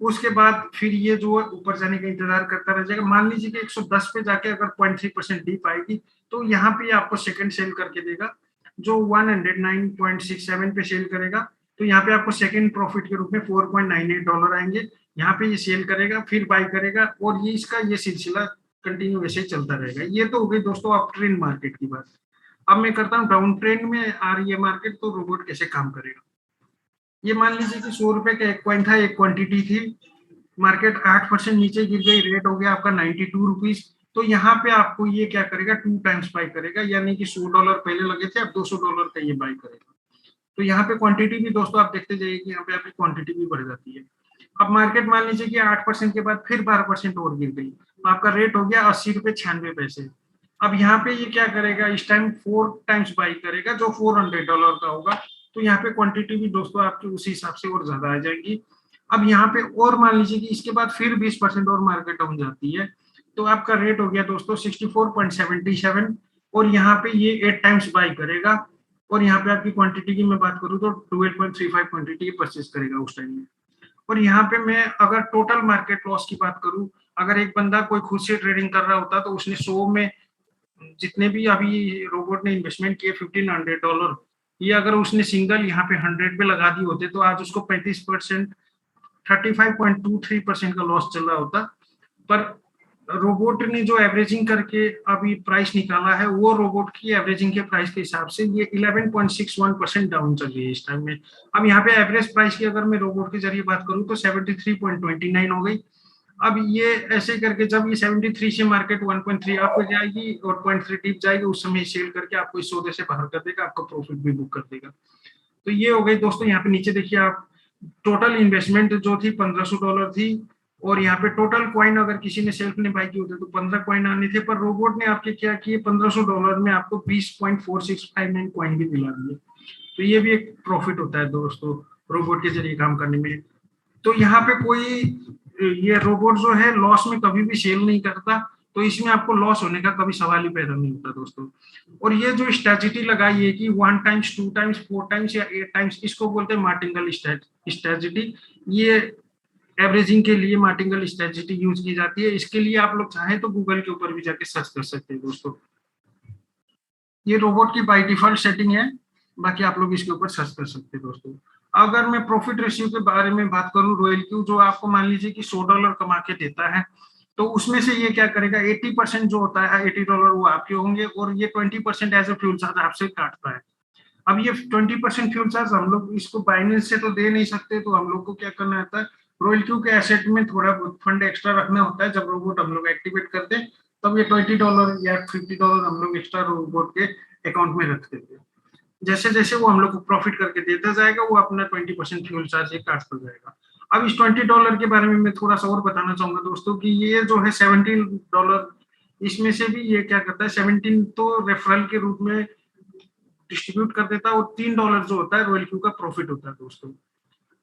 उसके बाद फिर ये जो है ऊपर जाने का इंतजार करता रह जाएगा। मान लीजिए कि 110 पे जाके अगर 0.3% डीप आएगी, तो यहाँ पे आपको सेकंड सेल करके देगा, जो 109.67 पे सेल करेगा। तो यहाँ पे आपको सेकंड प्रॉफिट के रूप में $4.98 आएंगे। यहाँ पे ये सेल करेगा, फिर बाई करेगा, और ये इसका ये सिलसिला कंटिन्यू वैसे ही चलता रहेगा। ये तो हो गई दोस्तों अप ट्रेंड मार्केट की बात। अब मैं करता हूँ डाउन ट्रेंड में आ रही है मार्केट, तो रोबोट कैसे काम करेगा। ये मान लीजिए कि 100 रुपए का एक कॉइन था, एक क्वांटिटी थी, मार्केट 8% नीचे गिर गई, रेट हो गया आपका 92 रुपीज। तो यहाँ पे आपको ये क्या करेगा, 2 टाइम्स बाई करेगा, यानी कि $100 पहले लगे थे, अब $200 का ये बाई करेगा। तो यहाँ पे क्वांटिटी भी दोस्तों आप देखते जाइए कि यहाँ पे आपकी क्वांटिटी भी बढ़ जाती है। अब मार्केट मान लीजिए कि 8% के बाद फिर 12% और गिर गई, तो आपका रेट हो गया $80.96। अब यहाँ पे ये क्या करेगा, इस टाइम 4 टाइम्स बाई करेगा, जो $400 का होगा। तो यहाँ पे क्वांटिटी भी दोस्तों आपकी उसी हिसाब से और ज्यादा आ जाएगी। अब यहाँ पे और मान लीजिए कि इसके बाद फिर 20% और मार्केट डाउन जाती है, तो आपका रेट हो गया दोस्तों 64.77, और यहाँ पे ये 8 टाइम्स बाई करेगा, और यहाँ पे आपकी क्वांटिटी की मैं बात करूँ तो 12.35 क्वांटिटी परचेज करेगा उस टाइम में। और यहाँ पे मैं अगर टोटल मार्केट लॉस की बात करूँ, अगर एक बंदा कोई खुद से ट्रेडिंग कर रहा होता तो उसने 100 में जितने भी अभी रोबोट ने इन्वेस्टमेंट किए $1,500, ये अगर उसने सिंगल यहाँ पे 100 पे लगा दिए होते, तो आज उसको 35%, 35.23% का लॉस चल रहा होता। पर रोबोट ने जो एवरेजिंग करके अभी प्राइस निकाला है, वो रोबोट की एवरेजिंग के प्राइस के हिसाब से ये 11.61% डाउन चल रही है इस टाइम में। अब यहाँ पे एवरेज प्राइस की अगर मैं रोबोट के जरिए बात करूँ तो 73.29 हो गई। अब ये ऐसे करके जब ये 73 से मार्केट 1.3 अप हो जाएगी और 0.3 डिप जाएगी, उस समय सेल करके आपको इस सौदे से बाहर कर देगा, आपका प्रॉफिट भी बुक कर देगा। तो ये हो गई दोस्तों। यहाँ पे नीचे देखिए आप, टोटल इन्वेस्टमेंट जो थी $1,500 थी, और यहाँ पे टोटल कॉइन अगर किसी ने सेल्फ ने बाई की होते तो 15 कॉइन आने थे, पर रोबोट ने आपके क्या किए, $1,500 में आपको 20.4659 कॉइन भी दिला दिए। तो ये भी एक प्रॉफिट होता है दोस्तों रोबोट के जरिए काम करने में। तो यहाँ पे कोई ये रोबोट जो है लॉस में कभी भी सेल नहीं करता, तो इसमें आपको लॉस होने का कभी सवाल ही पैदा नहीं होता दोस्तों। और ये जो स्ट्रेटजी लगाई है कि 1 टाइम्स, 2 टाइम्स, 4 टाइम्स या 8 टाइम्स, इसको बोलते हैं मार्टिंगल स्ट्रेटजी। ये एवरेजिंग के लिए मार्टिंगल स्ट्रेटजी यूज की जाती है। इसके लिए आप लोग चाहें तो गूगल के ऊपर भी जाके सर्च कर सकते हैं दोस्तों। ये रोबोट की बाय डिफॉल्ट सेटिंग है, बाकी आप लोग इसके ऊपर सर्च कर सकते हैं दोस्तों। अगर मैं प्रॉफिट रेशियो के बारे में बात करूं, रॉयल क्यू जो आपको मान लीजिए कि $100 कमा के देता है, तो उसमें से ये क्या करेगा, 80% जो होता है $80 वो आपके होंगे, और ये 20% एज ए फ्यूल चार्ज आपसे काटता है। अब ये 20% फ्यूल चार्ज हम लोग इसको बाइनेंस से तो दे नहीं सकते, तो हम लोग को क्या करना होता है, रॉयल क्यू के एसेट में थोड़ा बहुत फंड एक्स्ट्रा रखना होता है। जब रोबोट हम लोग एक्टिवेट करते हैं तब ये $20 या $50 हम लोग एक्स्ट्रा रोबोट के अकाउंट में रख देते हैं। जैसे जैसे वो हम लोग को प्रॉफिट करके देता जाएगा, वो अपना 20% फ्यूल चार्ज काटता जाएगा। अब इस $20 के बारे में मैं थोड़ा सा और बताना चाहूंगा दोस्तों कि ये जो है $17, इसमें से भी ये क्या करता है, 17 तो रेफरल के रूप में डिस्ट्रीब्यूट कर देता है और $3 जो होता है रॉयल क्यू का प्रॉफिट होता है दोस्तों।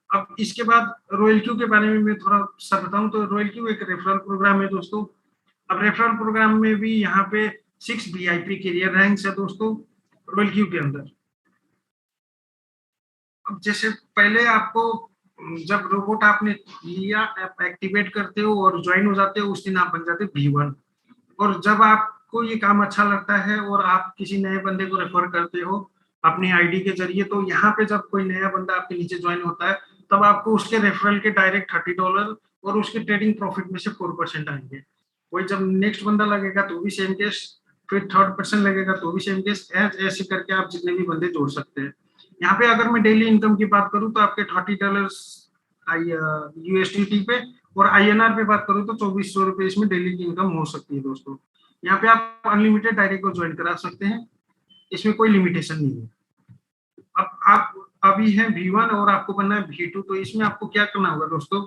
अब इसके बाद रॉयल क्यू के बारे में मैं थोड़ा सा बताऊं तो रॉयल क्यू एक रेफरल प्रोग्राम है दोस्तों। अब रेफरल प्रोग्राम में भी यहाँ पे 6 VIP कैरियर रैंक्स है दोस्तों रॉयल क्यू के अंदर। अब जैसे पहले आपको जब रोबोट आपने लिया, आप एक्टिवेट करते हो और ज्वाइन हो जाते हो, उस दिन आप बन जाते हो V1। और जब आपको ये काम अच्छा लगता है और आप किसी नए बंदे को रेफर करते हो अपनी आईडी के जरिए, तो यहाँ पे जब कोई नया बंदा आपके नीचे ज्वाइन होता है तब आपको उसके रेफरल के डायरेक्ट $30 और उसके ट्रेडिंग प्रॉफिट में से 4% आएंगे। वही जब नेक्स्ट बंदा लगेगा तो भी सेम केस, फिर थर्ड पर्सन लगेगा तो भी सेम केस, ऐसे करके आप जितने भी बंदे जोड़ सकते हैं। यहाँ पे अगर मैं डेली इनकम की बात करूँ तो आपके $30 USDT पे, और INR पे बात करूँ तो 2400 रुपए इसमें डेली की इनकम हो सकती है दोस्तों। यहाँ पे आप अनलिमिटेड डायरेक्ट को ज्वाइन करा सकते हैं, इसमें कोई लिमिटेशन नहीं है। अब आप अभी है V1 और आपको बनना है V2, तो इसमें आपको क्या करना होगा दोस्तों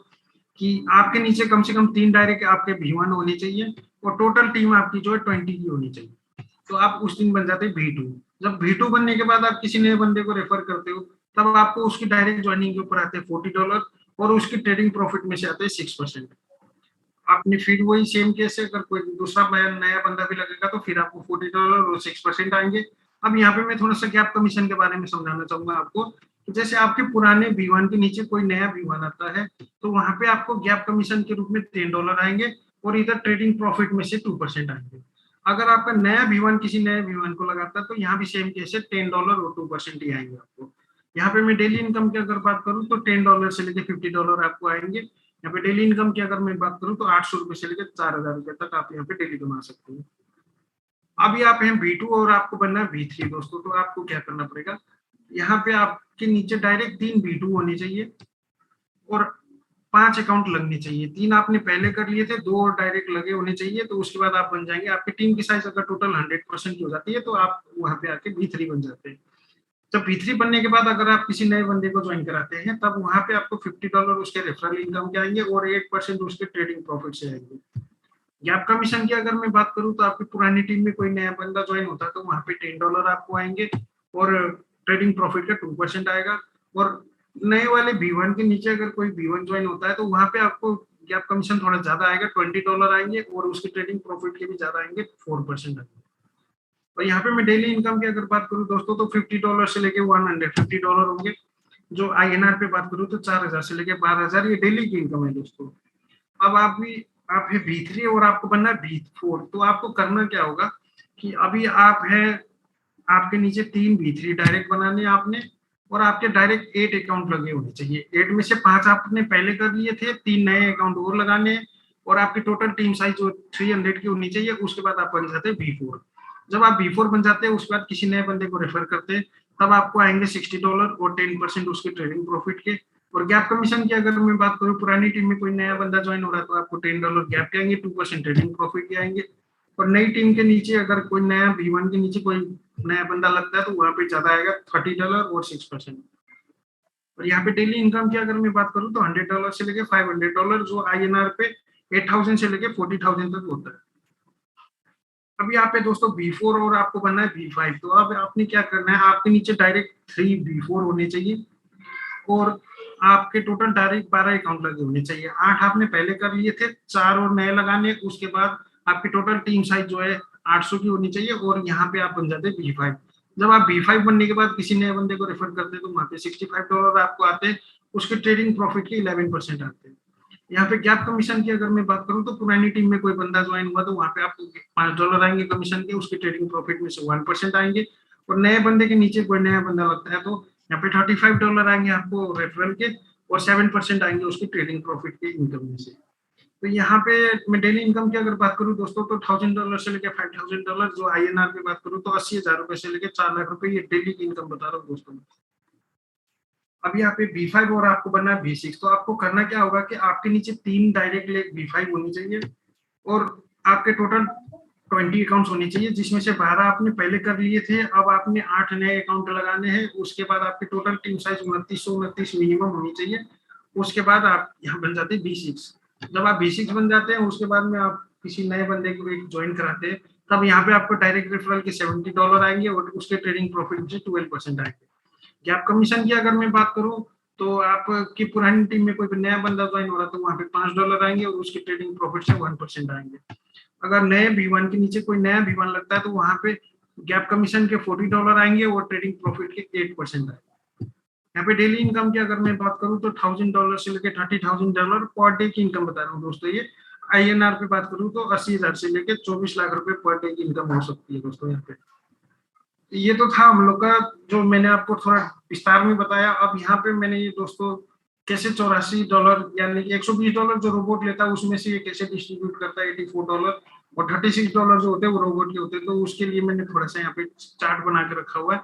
कि आपके नीचे कम से कम 3 डायरेक्ट आपके V1 होने चाहिए और टोटल टीम आपकी जो है 20 की होनी चाहिए, तो आप उस दिन बन जाते हैं V2। जब V2 बनने के बाद आप किसी नए बंदे को रेफर करते हो तब आपको उसकी डायरेक्ट ज्वाइनिंग के ऊपर आते हैं $40 और उसकी ट्रेडिंग प्रॉफिट में से आते हैं 6%। आपने फिर वही सेम केस है, अगर कोई दूसरा नया बंदा भी लगेगा तो फिर आपको $40 और 6% आएंगे। अब यहाँ पे मैं थोड़ा सा गैप कमीशन के बारे में समझाना चाहूंगा आपको। जैसे आपके पुराने V1 के नीचे कोई नया V1 आता है तो वहां पे आपको गैप कमीशन के रूप में $10 आएंगे और इधर ट्रेडिंग प्रॉफिट में से 2% आएंगे। अगर आपका नया V1 किसी नए V1 को लगाता है तो यहाँ भी सेम केस है, $10 और 2% ही आएंगे आपको। यहाँ पे मैं डेली इनकम की अगर बात करूँ तो $10 से लेके $50 आपको आएंगे। यहाँ पे डेली इनकम की अगर मैं बात करूँ तो 800 रुपए से लेकर 4000 रुपए तक आप यहाँ पे डेली कमा सकते हैं। अभी आप हैं V2 और आपको बनना है V3 दोस्तों, तो आपको क्या करना पड़ेगा, यहाँ पे आपके नीचे डायरेक्ट 3 V2 होने चाहिए और 5 अकाउंट लगने चाहिए। 3 आपने पहले कर लिए थे, 2 और डायरेक्ट लगे होने चाहिए, तो उसके बाद आप बन जाएंगे। आपकी टीम की साइज अगर टोटल 100% की हो जाती है तो आप वहां पे आके V3 बन जाते हैं। जब V3 बनने के बाद अगर आप किसी नए बंदे को ज्वाइन कराते हैं तब वहां पे आपको $50 उसके रेफरल इनकम के आएंगे और 8% उसके ट्रेडिंग प्रॉफिट से आएंगे। गैप कमीशन की अगर मैं बात करूं तो आपकी पुरानी टीम में कोई नया बंदा ज्वाइन होता है तो वहां पे $10 आपको आएंगे और ट्रेडिंग प्रॉफिट का 2% आएगा। और नए वाले V1 के नीचे अगर कोई V1 ज्वाइन होता है तो वहां पे आपको गैप कमीशन थोड़ा ज्यादा आएगा, $20 आएंगे और उसके ट्रेडिंग प्रॉफिट के भी ज्यादा आएंगे, 4% आएंगे। और यहाँ पे मैं डेली इनकम की अगर बात करूँ दोस्तों तो $50 से लेके $150 होंगे। जो INR पे बात करूँ तो 4000 से लेके 12000 ये डेली की इनकम है दोस्तों। अब आप है V3 और आपको बनना है V4, तो आपको करना क्या होगा कि अभी आप है, आपके नीचे 3 V3 डायरेक्ट बनाने आपने और आपके डायरेक्ट 8 अकाउंट लगे होने चाहिए। 8 में से 5 आपने पहले कर लिए थे, 3 नए अकाउंट और लगाने और आपकी टोटल टीम साइज जो 300 की होनी चाहिए। उसके बाद आप बन जाते हैं V4। जब आप V4 बन जाते हैं उसके बाद किसी नए बंदे को रेफर करते हैं तब आपको आएंगे $60 और 10% उसके ट्रेडिंग प्रॉफिट के। और गैप कमीशन की अगर मैं बात करूँ, पुरानी टीम में कोई नया बंदा ज्वाइन हो रहा है तो आपको $10 गैप के आएंगे, 2% ट्रेडिंग प्रॉफिट के आएंगे। और नई टीम के नीचे अगर कोई नया V1 के नीचे कोई नया बंदा लगता है तो वहां पे ज्यादा आएगा, $30 और 6%। और यहाँ पे डेली इनकम की अगर मैं बात करूँ तो $100 से लेके $500 जो INR पे 8000 से लेके 40000 तक होता है। अभी यहाँ पे दोस्तों V4 और आपको बनना है V5, तो अब आपने क्या करना है, आपके नीचे डायरेक्ट 3 V4 होने चाहिए और आपके टोटल डायरेक्ट 12 अकाउंट लगे होने चाहिए। 8 आपने पहले कर लिए थे, 4 और नए लगाने। उसके बाद आपकी टोटल टीम साइज जो है 800 की होनी चाहिए और यहाँ पे आप बन जाते हैं V5। जब आप V5 बनने के बाद किसी नए बंदे को रेफर करते हैं तो वहाँ पे $65 आपको आते हैं, उसके ट्रेडिंग प्रॉफिट के 11% आते हैं। यहाँ पे गैप कमीशन की अगर मैं बात करूँ तो पुरानी टीम में कोई बंदा ज्वाइन हुआ तो वहाँ पे आपको $5 आएंगे कमीशन के, उसके ट्रेडिंग प्रॉफिट में से 1% आएंगे। और नए बंदे के नीचे कोई नया बंदा लगता है तो यहाँ पे $35 आएंगे आपको रेफरल के और 7% आएंगे उसकी ट्रेडिंग प्रॉफिट के इनकम में से। तो यहाँ पे मैं डेली इनकम की अगर बात करूँ दोस्तों तो $1000 से लेके $5000, जो INR पे बात करूँ तो 80,000 रुपए से लेके 4 लाख रुपए, ये डेली की इनकम बता रहा हूँ दोस्तों। अब यहाँ पे V5 और आपको बनना है V6, तो आपको करना क्या होगा कि आपके नीचे 3 डायरेक्ट लेग V5 होनी चाहिए और आपके टोटल 20 अकाउंट्स होने चाहिए, जिसमें से 12 आपने पहले कर लिए थे, अब आपने 8 नए अकाउंट लगाने हैं। उसके बाद आपकी टोटल टीम साइज 2929 मिनिमम होनी चाहिए। उसके बाद आप यहाँ बन जाते हैं B6। जब आप B6 बन जाते हैं, उसके बाद में आप किसी नए बंदे को ज्वाइन कराते हैं, तब यहाँ पे आपको डायरेक्ट रेफरल के $70 आएंगे और उसके ट्रेडिंग प्रॉफिट से 12% आएंगे। गैप कमीशन की अगर मैं बात करूँ तो आपकी पुरानी टीम में कोई नया बंदा ज्वाइन हो रहा तो वहाँ पे $5 आएंगे और उसके ट्रेडिंग प्रॉफिट से 1% आएंगे। अगर नए B1 के नीचे कोई नया B1 लगता है तो वहाँ पे गैप कमीशन के $40 आएंगे और ट्रेडिंग प्रॉफिट के 8% आएंगे। यहाँ पे डेली इनकम की अगर मैं बात करूँ तो $1000 से लेके $30,000 पर डे की इनकम बता रहा हूँ दोस्तों। ये INR पे बात करूँ तो 80,000 से लेके 24 लाख रुपए पर डे की इनकम हो सकती है दोस्तों। यहाँ पे ये तो था हम लोग का, जो मैंने आपको थोड़ा विस्तार में बताया। अब यहाँ पे मैंने ये दोस्तों कैसे $84 यानी कि $120 जो रोबोट लेता है उसमें से ये कैसे डिस्ट्रीब्यूट करता है $84 और $36 जो होते हैं वो रोबोट के होते हैं, तो उसके लिए मैंने थोड़ा सा यहाँ पे चार्ट बना के रखा हुआ है।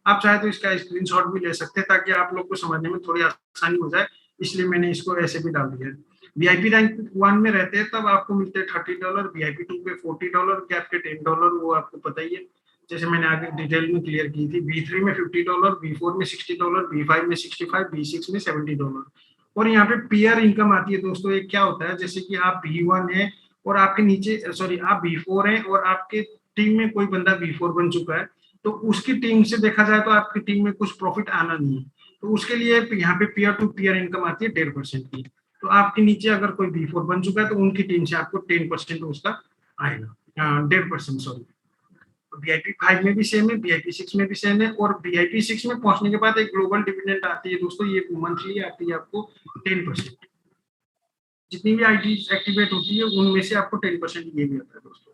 आप चाहे तो इसका स्क्रीनशॉट भी ले सकते हैं ताकि आप लोग को समझने में थोड़ी आसानी हो जाए, इसलिए मैंने इसको ऐसे भी डाल दिया है। VIP रैंक 1 में रहते हैं तब आपको मिलते हैं $30, VIP 2 पे $40, गैप के $10, वो आपको पता ही है, जैसे मैंने आगे डिटेल में क्लियर की थी। B3 में $50, B4 में $60, B5 में 65, B6 में $70। और यहाँ पे पीयर इनकम आती है दोस्तों। ये क्या होता है, जैसे कि आप B1 है और आपके नीचे आप B4 हैं और आपके टीम में कोई बंदा B4 बन चुका है, तो उसकी टीम से देखा जाए तो आपकी टीम में कुछ प्रॉफिट आना नहीं है, तो उसके लिए यहाँ पे पीयर टू पीयर इनकम आती है 1.5% की। तो आपके नीचे अगर कोई B4 बन चुका है तो उनकी टीम से आपको 10% उसका आएगा, 1.5% सॉरी। VIP 5 में भी सेम है, VIP 6 में भी सेम है, और VIP 6 में पहुंचने के बाद एक ग्लोबल डिविडेंड आती है दोस्तों। ये मंथली आती है आपको 10%। जितनी भी आईडी एक्टिवेट होती है उनमें से आपको 10% ये भी आता है दोस्तों।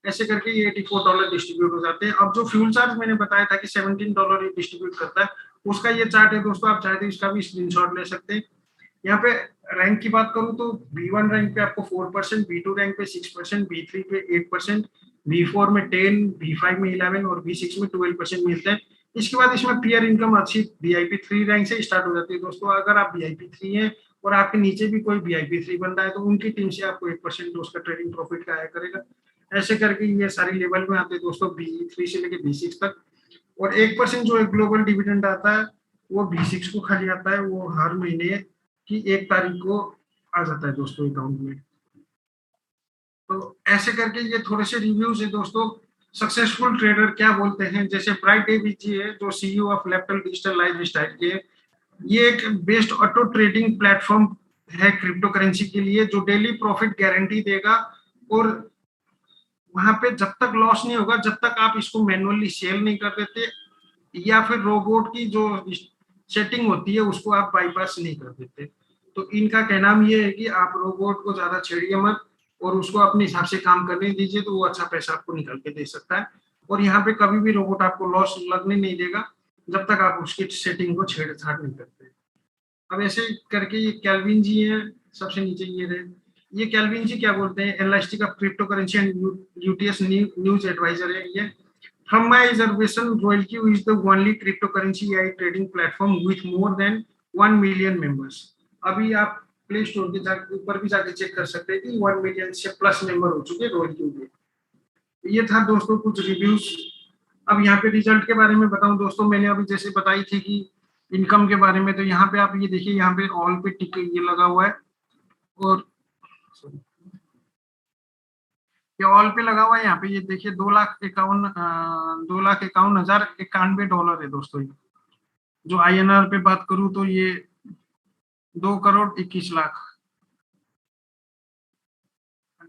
ऐसे करके ये $84 डिस्ट्रीब्यूट हो जाते हैं। अब जो फ्यूल चार्ज मैंने बताया था कि $17 ये डिस्ट्रीब्यूट करता है, उसका ये चार्ट है दोस्तों। आप चाहे तो इसका भी स्क्रीनशॉट ले सकते हैं। यहाँ पे रैंक की बात करूं तो B1 रैंक पे आपको 4%, B2 रैंक पे 6%, B3 पे 8%, B4 में 10, B5 में 11 और B6 में 12% मिलते हैं। इसके बाद इसमें पीयर इनकम अच्छी VIP 3 रैंक से स्टार्ट हो जाती है दोस्तों। अगर आप VIP 3 हैं और आपके नीचे भी कोई VIP 3 बन रहा है तो उनकी टीम से आपको 8% उसका ट्रेडिंग प्रॉफिट का आया करेगा। ऐसे करके ये सारे लेवल में आते हैं दोस्तों, B3 से लेके B6 तक। और 1% जो एक ग्लोबल डिविडेंड आता है वो B6 को खाली आता है, वो हर महीने की 1 तारीख को आ जाता है दोस्तों अकाउंट में। तो ऐसे करके ये थोड़े से रिव्यूज है दोस्तों। सक्सेसफुल ट्रेडर क्या बोलते हैं, जैसे ब्राइट डेविड जी है जो CEO ऑफ लेप्टल डिजिटल लाइफस्टाइल के, ये एक बेस्ट ऑटो ट्रेडिंग प्लेटफॉर्म है क्रिप्टो करेंसी के लिए, जो डेली प्रॉफिट गारंटी देगा। और वहां पे जब तक लॉस नहीं होगा, जब तक आप इसको मैनुअली सेल नहीं कर देते या फिर रोबोट की जो सेटिंग होती है उसको आप बाईपास नहीं कर देते। तो इनका कहना ये है कि आप रोबोट को ज्यादा छेड़िए मत और उसको अपने हिसाब से काम करने दीजिए, तो वो अच्छा पैसा आपको निकल के दे सकता है। और यहाँ पे कभी भी रोबोट आपको लॉस लगने नहीं देगा जब तक आप उसकी सेटिंग को छेड़छाड़ नहीं करते। अब ऐसे करके ये कैल्विन जी है सबसे नीचे, ये रहे। ये कैल्विन जी क्या बोलते हैं, एनालिस्ट का crypto currency and UTS news adviser है ये। From my observation, Royalty is the only cryptocurrency AI trading platform with more than 1 million members. अभी आप प्ले स्टोर के ऊपर भी जाके चेक कर सकते हैं कि 1 मिलियन से प्लस मेंबर हो चुके हैं रॉयल्टी के। ये था दोस्तों कुछ रिव्यूज। अब यहाँ पे रिजल्ट के बारे में बताऊं दोस्तों, मैंने अभी जैसे बताई थी कि इनकम के बारे में, तो यहाँ पे आप ये देखिए, यहाँ पे ऑल पे टिक ये लगा हुआ है और ये ऑल पे लगा हुआ है। यहाँ पे ये देखिए $2,51,91 है दोस्तों। ये जो INR पे बात करूं तो ये 2,21,00,000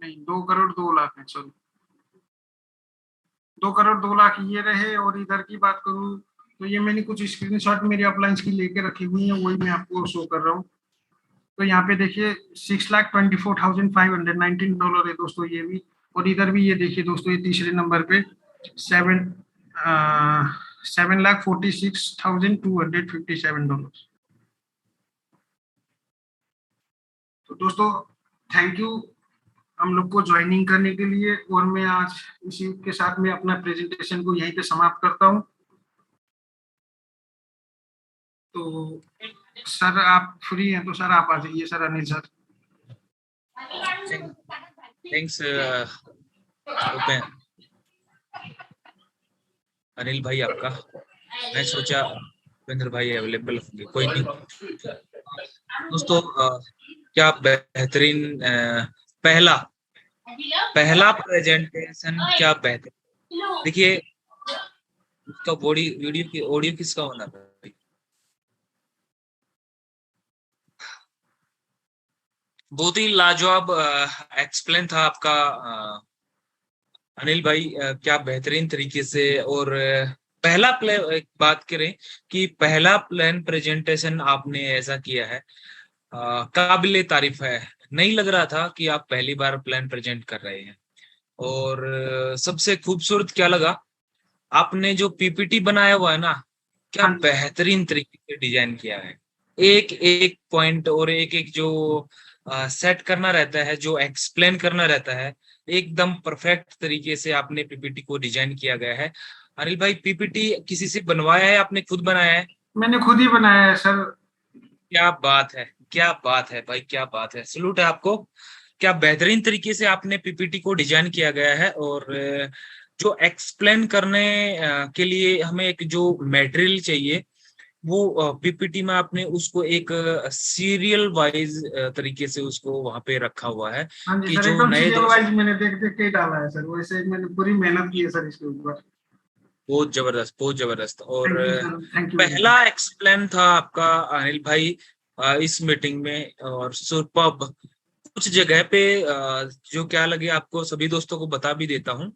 नहीं, 2,02,00,000 है, सॉरी 2,02,00,000 ये रहे। और इधर की बात करूं तो ये मैंने कुछ स्क्रीनशॉट मेरी अपलाइंस की लेके रखी हुई है, वही मैं आपको शो कर रहा हूँ। तो यहाँ पे देखिए $6,24,519 है दोस्तों ये भी। और इधर भी ये देखिए दोस्तों, ये तीसरे नंबर पे 7,46,257 $। तो दोस्तों थैंक यू हम लोग को ज्वाइनिंग करने के लिए। और मैं आज इसी के साथ में अपना प्रेजेंटेशन को यहीं पे समाप्त करता हूँ। तो सर आप फ्री हैं तो सर आप आ जाइए sir, Anil sir. Thanks Anil भाई आपका, मैं सोचा भूपेंद्र भाई अवेलेबल होंगे, कोई नहीं। दोस्तों क्या बेहतरीन पहला पहला प्रेजेंटेशन, क्या बेहतरीन। देखिए उसका बॉडी वीडियो की ऑडियो किसका होना भाई। बहुत ही लाजवाब एक्सप्लेन था आपका अनिल भाई, क्या बेहतरीन तरीके से। और पहला प्ले एक बात करें कि पहला प्लान प्रेजेंटेशन आपने ऐसा किया है, काबिले तारीफ है। नहीं लग रहा था कि आप पहली बार प्लान प्रेजेंट कर रहे हैं। और सबसे खूबसूरत क्या लगा, आपने जो पीपीटी बनाया हुआ है ना, क्या हाँ जी बेहतरीन तरीके से डिजाइन किया है। एक एक पॉइंट और एक एक जो सेट करना रहता है, जो एक्सप्लेन करना रहता है, एकदम परफेक्ट तरीके से आपने पीपीटी को डिजाइन किया गया है। अनिल भाई पीपीटी किसी से बनवाया है, आपने खुद बनाया है? मैंने खुद ही बनाया है सर। क्या बात है, क्या बात है भाई, क्या बात है, सलूट है आपको। क्या बेहतरीन तरीके से आपने पीपीटी को डिजाइन किया गया है। और जो एक्सप्लेन करने के लिए हमें एक जो मटेरियल चाहिए, वो पीपीटी में आपने उसको एक सीरियल वाइज तरीके से उसको वहां पे रखा हुआ है हाँ जी कि सर, जो एकदम नए सीरियल दोस्त। वाइज मैंने देख देख के ही डाला है सर, वैसे मैंने पूरी मेहनत की है सर इसके ऊपर। बहुत जबरदस्त, बहुत जबरदस्त। और thank you sir, thank you very पहला मच। एक्सप्लेन था आपका अनिल भाई इस मीटिंग में, और सुपर्ब। कुछ जगह पे जो क्या लगे आपको सभी दोस्तों को बता भी देता हूँ,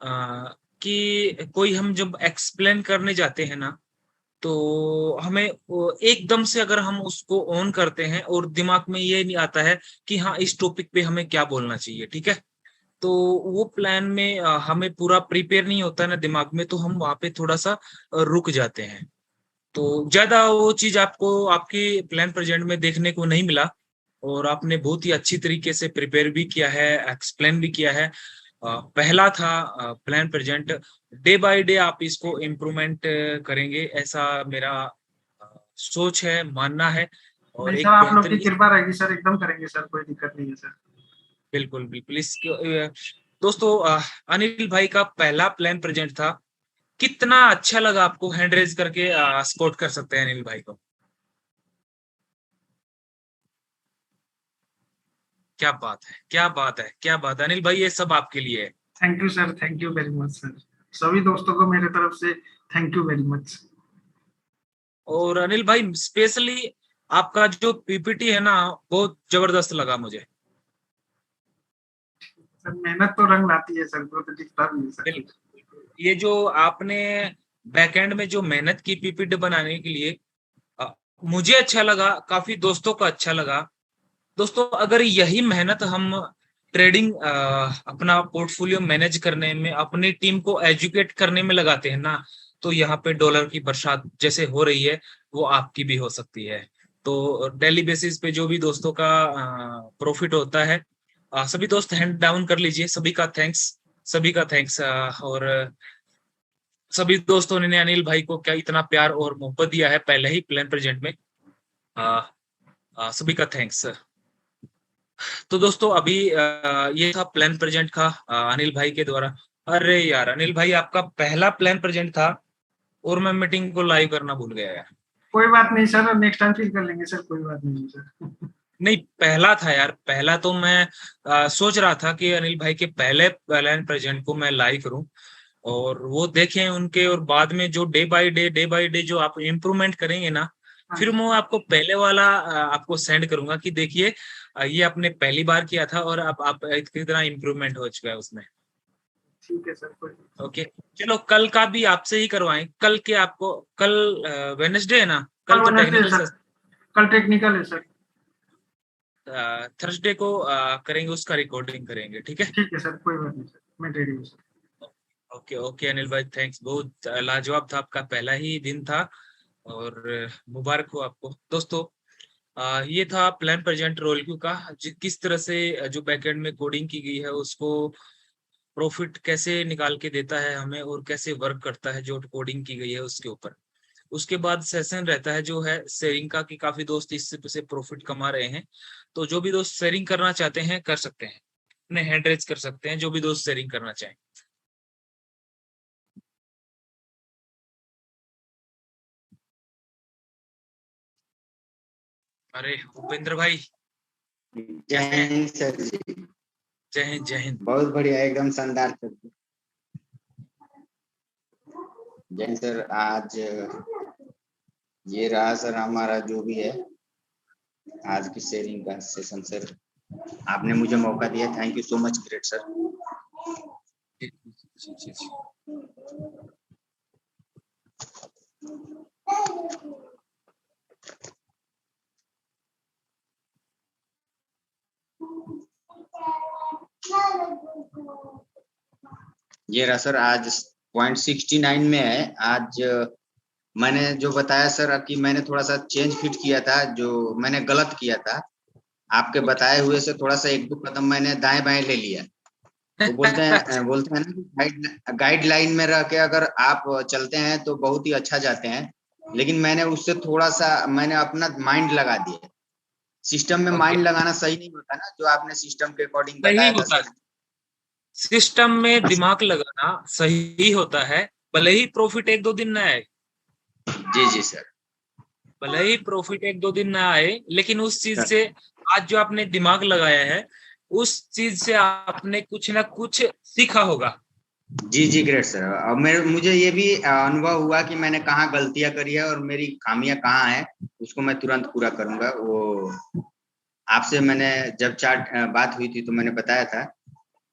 कि कोई हम जब एक्सप्लेन करने जाते हैं ना, तो हमें एकदम से अगर हम उसको ऑन करते हैं और दिमाग में ये नहीं आता है कि हाँ इस टॉपिक पे हमें क्या बोलना चाहिए, ठीक है, तो वो प्लान में हमें पूरा प्रिपेयर नहीं होता ना दिमाग में, तो हम वहां पे थोड़ा सा रुक जाते हैं। तो ज्यादा वो चीज आपको आपकी प्लान प्रेजेंट में देखने को नहीं मिला। और आपने बहुत ही अच्छी तरीके से प्रिपेयर भी किया है, एक्सप्लेन भी किया है। पहला था plan present. Day by day आप इसको इम्प्रूवमेंट करेंगे, ऐसा मेरा सोच है, मानना है। और नहीं सर, एक आप लोग की बेहतरीन, कृपा रहेगी सर, एकदम करेंगे सर, कोई दिक्कत नहीं है सर। बिल्कुल बिल्कुल इस दोस्तों अनिल भाई का पहला प्लान प्रेजेंट था। कितना अच्छा लगा आपको, हैंड रेज करके सपोर्ट कर सकते हैं अनिल भाई को। क्या बात है, क्या बात है, क्या बात है अनिल भाई, ये सब आपके लिए है। Thank you sir, thank you very much sir. सभी दोस्तों को मेरे तरफ से थैंक यू वेरी मच। और अनिल भाई स्पेशली आपका जो पीपीटी है ना, बहुत जबरदस्त लगा मुझे। सर मेहनत तो रंग लाती है सर, वो तो दिखता भी है सर। बिल्कुल, ये जो आपने बैकएंड में जो मेहनत की पीपीटी बनाने के लिए, अ, मुझे अच्छा लगा, काफी दोस्तों को अच्छा लगा। दोस्तों अगर यही मेहनत हम ट्रेडिंग अपना पोर्टफोलियो मैनेज करने में, अपनी टीम को एजुकेट करने में लगाते हैं ना, तो यहाँ पे डॉलर की बरसात जैसे हो रही है, वो आपकी भी हो सकती है। तो डेली बेसिस पे जो भी दोस्तों का प्रॉफिट होता है, सभी दोस्त हैंड डाउन कर लीजिए, सभी का थैंक्स, सभी का थैंक्स। और सभी दोस्तों ने अनिल भाई को क्या इतना प्यार और मोहब्बत दिया है पहले ही प्लान प्रेजेंट में, अ, सभी का थैंक्स। तो दोस्तों अभी ये था प्लान प्रेजेंट का अनिल भाई के द्वारा। अरे यार अनिल भाई आपका पहला प्लान प्रेजेंट था और मैं मीटिंग को लाइव करना भूल गया यार। कोई बात नहीं सर, नेक्स्ट टाइम फिर कर लेंगे सर, कोई बात नहीं सर। नहीं पहला था यार, पहला तो मैं सोच रहा था कि अनिल भाई के पहले प्लान प्रेजेंट को मैं लाइव करूं और वो देखें उनके, और बाद में जो डे बाय डे जो आप इम्प्रूवमेंट करेंगे ना, हाँ फिर जी, मैं आपको पहले वाला आपको सेंड करूंगा कि देखिए ये आपने पहली बार किया था और अब आप कितना इम्प्रूवमेंट हो चुका है उसमें। ठीक है सर, कोई ओके, चलो कल का भी आपसे ही करवाएं। कल के आपको, कल वेडनेसडे है ना, कल कल तो वेडनेसडे है टेक्निकल, सर, कल टेक्निकल है सर। थर्सडे को करेंगे, उसका रिकॉर्डिंग करेंगे, ठीक है। ठीक है सर, कोई बात नहीं सर, मैं रेडी हूँ सर। ओके ओके अनिल भाई थैंक्स, बहुत लाजवाब था, आपका पहला ही दिन था। और मुबारक हो आपको। दोस्तों ये था प्लान प्रेजेंट रोल क्यू का, किस तरह से जो बैकएंड में कोडिंग की गई है उसको प्रॉफिट कैसे निकाल के देता है हमें, और कैसे वर्क करता है जो कोडिंग की गई है उसके ऊपर। उसके बाद सेशन रहता है जो है शेयरिंग का, कि काफी दोस्त इससे प्रॉफिट कमा रहे हैं। तो जो भी दोस्त शेयरिंग करना चाहते हैं कर सकते हैं, अपने हैंड रेज कर सकते हैं जो भी दोस्त शेयरिंग करना चाहें। अरे उपेंद्र भाई, जय हिंद सर जी। जय हिंद, जय हिंद। बहुत बढ़िया, एकदम शानदार सर। जय हिंद सर। आज ये रहा सर हमारा जो भी है आज की शेयरिंग का सेशन सर। आपने मुझे मौका दिया, thank you so much great sir. ये रहा सर, आज 0.69 में है। आज मैंने जो बताया सर कि मैंने थोड़ा सा चेंज फिट किया था, जो मैंने गलत किया था। आपके बताए हुए से थोड़ा सा एक दो कदम मैंने दाएं बाएं ले लिया। वो बोलते हैं ना कि गाइडलाइन में रह के अगर आप चलते हैं तो बहुत ही अच्छा जाते हैं, लेकिन मैंने उससे थोड़ा सा मैंने अपना माइंड लगा दिया। सिस्टम में माइंड लगाना सही नहीं होता ना, जो आपने सिस्टम के अकॉर्डिंग सही बताया था होता सर। है, सिस्टम में दिमाग लगाना सही होता है, भले ही प्रॉफिट एक दो दिन ना आए। जी जी सर। भले ही प्रॉफिट एक दो दिन ना आए, लेकिन उस चीज से आज जो आपने दिमाग लगाया है, उस चीज से आपने कुछ ना कुछ सीखा होगा। जी जी ग्रेट सर। और मुझे ये भी अनुभव हुआ कि मैंने कहाँ गलतियां करी है और मेरी खामियां कहाँ हैं, उसको मैं तुरंत पूरा करूंगा। वो आपसे मैंने जब चार्ट बात हुई थी तो मैंने बताया था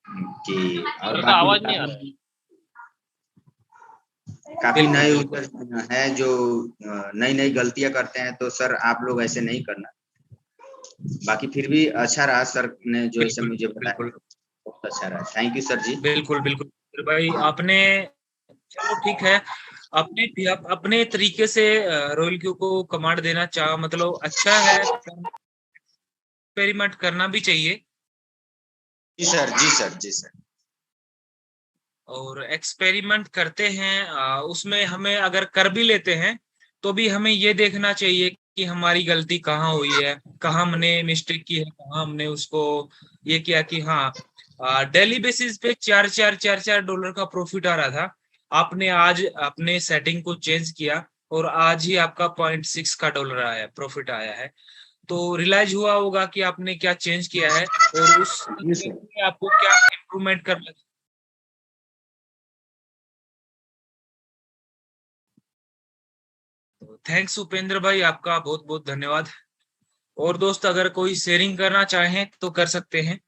कि, और बाकी आवाज नहीं आ रहा है। काफी नए यूजर हैं जो नई नई गलतियां करते हैं, तो सर आप लोग ऐसे नहीं करना। बाकी फिर भी अच्छा रहा सर ने जो ऐसे मुझे बताया, बहुत अच्छा रहा। थैंक यू सर जी। बिल्कुल बिल्कुल भाई, आपने, चलो ठीक है, अपने तरीके से रॉयल क्यू को कमांड देना चाह, मतलब अच्छा है, एक्सपेरिमेंट करना भी चाहिए। जी सर, जी सर, जी सर। और एक्सपेरिमेंट करते हैं, उसमें हमें अगर कर भी लेते हैं तो भी हमें ये देखना चाहिए कि हमारी गलती कहाँ हुई है, कहाँ हमने मिस्टेक की है, कहाँ हमने उसको ये किया कि हाँ, डेली बेसिस पे $4 का प्रॉफिट आ रहा था। आपने आज अपने सेटिंग को चेंज किया और आज ही आपका $0.6 का डॉलर आया, प्रॉफिट आया है। तो रियलाइज हुआ होगा कि आपने क्या चेंज किया है और उस में आपको क्या इम्प्रूवमेंट करना। तो थैंक्स उपेंद्र भाई, आपका बहुत बहुत धन्यवाद। और दोस्त अगर कोई शेयरिंग करना चाहें तो कर सकते हैं।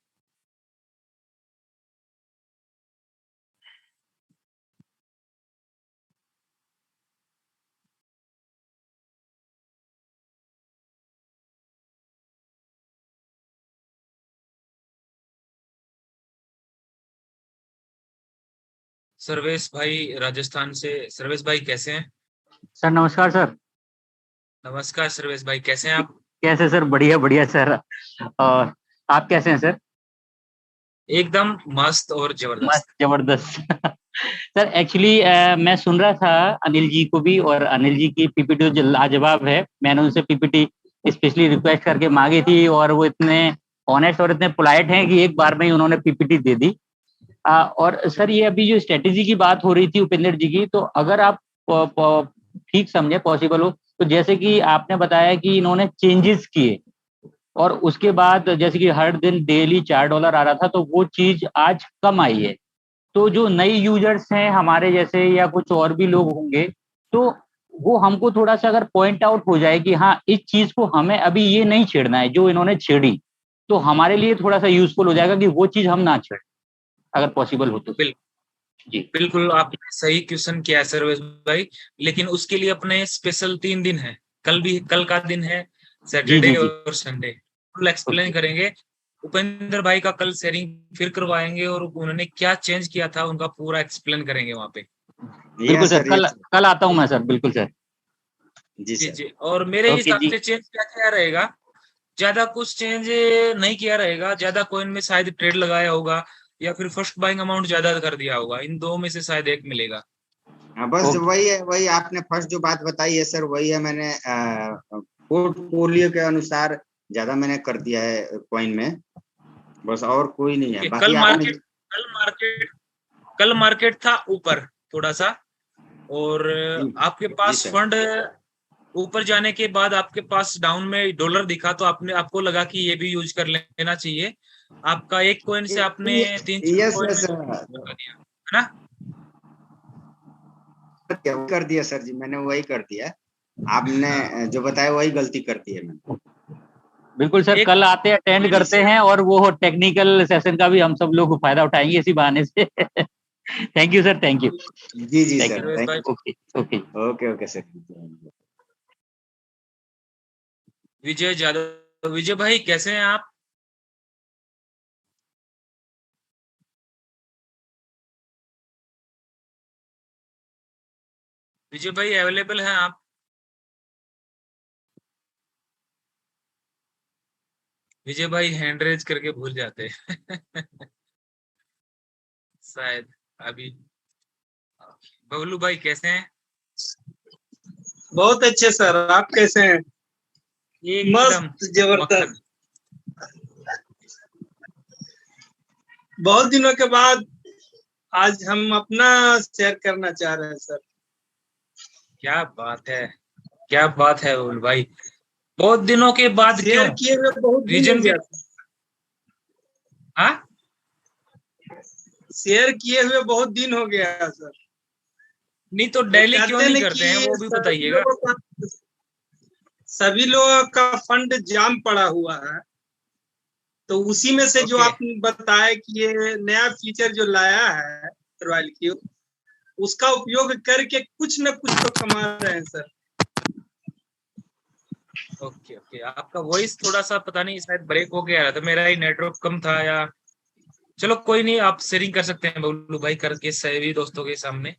सर्वेश भाई राजस्थान से, सर्वेश भाई कैसे हैं? सर नमस्कार सर। नमस्कार सर्वेश भाई, कैसे हैं आप? कैसे सर? बढ़िया बढ़िया सर। और आप कैसे हैं सर? एकदम मस्त और मस्त जबरदस्त। जबरदस्त। सर एक्चुअली मैं सुन रहा था अनिल जी को भी, और अनिल जी की पीपीटी जो लाजवाब है, मैंने उनसे पीपीटी स्पेशली रिक्वेस्ट करके मांगी थी, और वो इतने ऑनेस्ट और इतने पोलाइट हैं कि एक बार में ही उन्होंने पीपीटी दे दी। और सर ये अभी जो स्ट्रेटेजी की बात हो रही थी उपेंद्र जी की, तो अगर आप ठीक समझे, पॉसिबल हो, तो जैसे कि आपने बताया कि इन्होंने चेंजेस किए, और उसके बाद जैसे कि हर दिन डेली $4 आ रहा था, तो वो चीज आज कम आई है। तो जो नए यूजर्स हैं हमारे जैसे, या कुछ और भी लोग होंगे, तो वो हमको थोड़ा सा अगर पॉइंट आउट हो जाए कि हाँ इस चीज को हमें अभी ये नहीं छेड़ना है जो इन्होंने छेड़ी, तो हमारे लिए थोड़ा सा यूजफुल हो जाएगा कि वो चीज हम ना छेड़ें, अगर पॉसिबल हो तो। जी बिल्कुल आपने सही क्वेश्चन किया है सर्वेश भाई, लेकिन उसके लिए अपने स्पेशल 3 दिन है। कल का दिन है, जी सैटरडे जी जी। और संडे, फुल एक्सप्लेन करेंगे। उपेंद्र भाई का कल शेयरिंग फिर करवाएंगे और उन्होंने क्या चेंज किया था उनका पूरा एक्सप्लेन करेंगे वहां पे। बिल्कुल सर, कल कल आता हूँ मैं सर, बिल्कुल सर। जी जी सर। जी, और मेरे ओके हिसाब जी। से चेंज क्या क्या रहेगा, ज्यादा कुछ चेंज नहीं किया रहेगा। ज्यादा कॉइन में शायद ट्रेड लगाया होगा, या फिर फर्स्ट बाइंग अमाउंट ज्यादा कर दिया होगा, इन दो में से शायद एक मिलेगा। हाँ बस ओके वही है, वही आपने फर्स्ट जो बात बताई है सर, वही है। मैंने पोर्टफोलियो के अनुसार ज्यादा मैंने कर दिया है कॉइन में, बस और कोई नहीं है। बाकी आपने कल मार्केट कल मार्केट था ऊपर थोड़ा सा, और जी आपके जी पास सर। फंड ऊपर जाने के बाद आपके पास डाउन में डॉलर दिखा तो आपको लगा कि ये भी यूज कर लेना चाहिए। आपका एक कॉइन से आपने 300 यस कॉइन यस लगा दिया है ना? कर दिया सर जी, मैंने वही कर दिया। आपने जो बताया वही गलती कर दी है मैंने। बिल्कुल सर, कल आते अटेंड करते हैं और वो टेक्निकल सेशन का भी हम सब लोग फायदा उठाएंगे इसी बहाने से। Thank you sir, thank you. जी जी thank sir, you. Thank you. Okay okay okay okay sir. Vijay Yadav, Vijay भाई कैसे हैं आप? विजय भाई अवेलेबल हैं आप? विजय भाई हैंड रेज करके भूल जाते हैं। शायद अभी। बबलू भाई कैसे हैं? बहुत अच्छे सर, आप कैसे हैं? एकदम मस्त जबरदस्त। मक्खन। बहुत दिनों के बाद आज हम अपना शेयर करना चाह रहे हैं सर। क्या बात है, क्या बात है बबलू भाई, बहुत दिनों के बाद क्यों? शेयर किए हुए बहुत दिन हो रीजन भी? गया था। हाँ, शेयर किए हुए बहुत दिन हो गया सर। नहीं तो डेली क्यों नहीं करते हैं वो भी सभी बताइएगा। सभी लोगों का फंड जाम पड़ा हुआ है, तो उसी में से जो ओके। आपने बताया कि ये नया फीचर जो लाया है रॉयल क्यूब, उसका उपयोग करके कुछ न कुछ तो कमा रहे हैं सर। ओके ओके, आपका वॉइस थोड़ा सा पता नहीं शायद ब्रेक हो गया था, मेरा ही नेटवर्क कम था या, चलो कोई नहीं, आप शेयरिंग कर सकते हैं बबलू भाई करके सभी दोस्तों के सामने।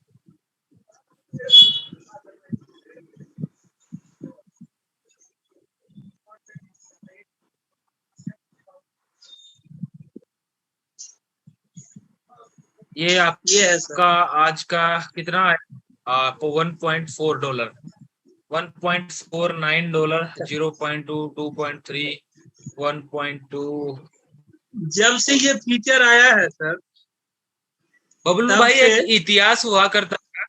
ये आपका आज का कितना है? आपको $1.4, $1.49, 0.2, 2.3, 1.2। जब से ये फीचर आया है सर, बबलू तब भाई से एक इतिहास हुआ करता था।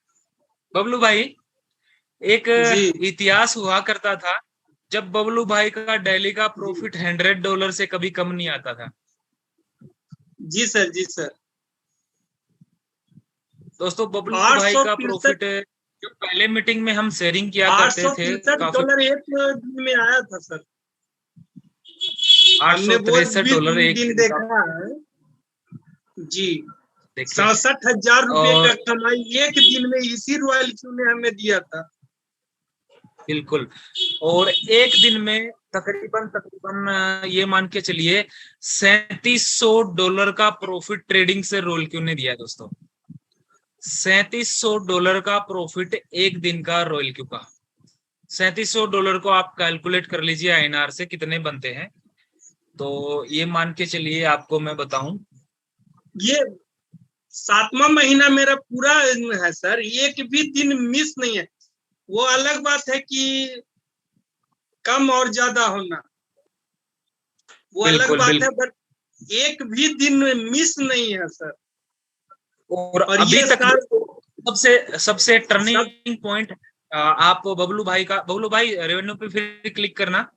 बबलू भाई एक जी इतिहास हुआ करता था जब बबलू भाई का डेली का प्रॉफिट $100 से कभी कम नहीं आता था। जी सर, जी सर। दोस्तों बबलू भाई का प्रॉफिट जो पहले मीटिंग में हम शेयरिंग किया करते थे काफी, $863 एक दिन में आया था सर। हमने वो $863 भी एक दिन दिन का देखा है जी। देखिए। 67,000 रुपए और का कमाई एक दिन में इसी रॉयल क्यू ने हमें दिया था। बिल्कुल, और एक दिन में तकरीबन ये मान के चलिए $3700 का प्रॉफिट ट्रेडिंग से रोल क्यू ने दिया दोस्तों। $3700 का प्रॉफिट एक दिन का रॉयल क्यू का। $3700 को आप कैलकुलेट कर लीजिए INR से कितने बनते हैं। तो ये मान के चलिए आपको मैं बताऊं, ये 7वां महीना मेरा पूरा है सर, एक भी दिन मिस नहीं है। वो अलग बात है कि कम और ज्यादा होना, वो अलग बात है, बट एक भी दिन मिस नहीं है सर। और अभी ये तक सबसे टर्निंग पॉइंट आप बबलू भाई रेवेन्यू पे फिर क्लिक करना।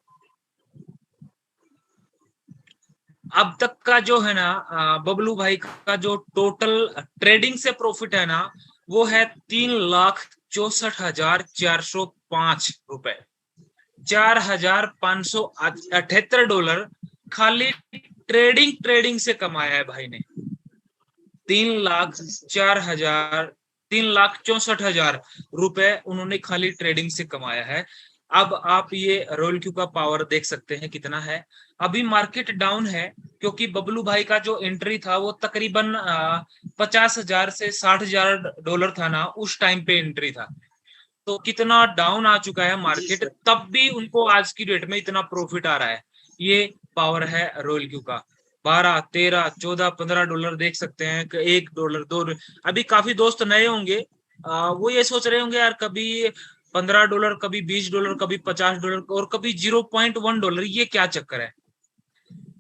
अब तक का जो है ना बबलू भाई का जो टोटल ट्रेडिंग से प्रॉफिट है ना, वो है $3,64,405, $4,578 खाली ट्रेडिंग से कमाया है भाई ने। 3,64,000 रुपए उन्होंने खाली ट्रेडिंग से कमाया है। अब आप ये रॉयल क्यू का पावर देख सकते हैं कितना है। अभी मार्केट डाउन है क्योंकि बबलू भाई का जो एंट्री था वो तकरीबन 50,000 से $60,000 था ना, उस टाइम पे एंट्री था। तो कितना डाउन आ चुका है मार्केट, तब भी उनको आज की डेट में इतना प्रॉफिट आ रहा है। ये पावर है रॉयल क्यू का। 12, 13, 14, $15 देख सकते हैं, $1, $2। अभी काफी दोस्त नए होंगे, वो ये सोच रहे होंगे यार कभी $15, कभी $20, कभी $50 और कभी $0.1, ये क्या चक्कर है?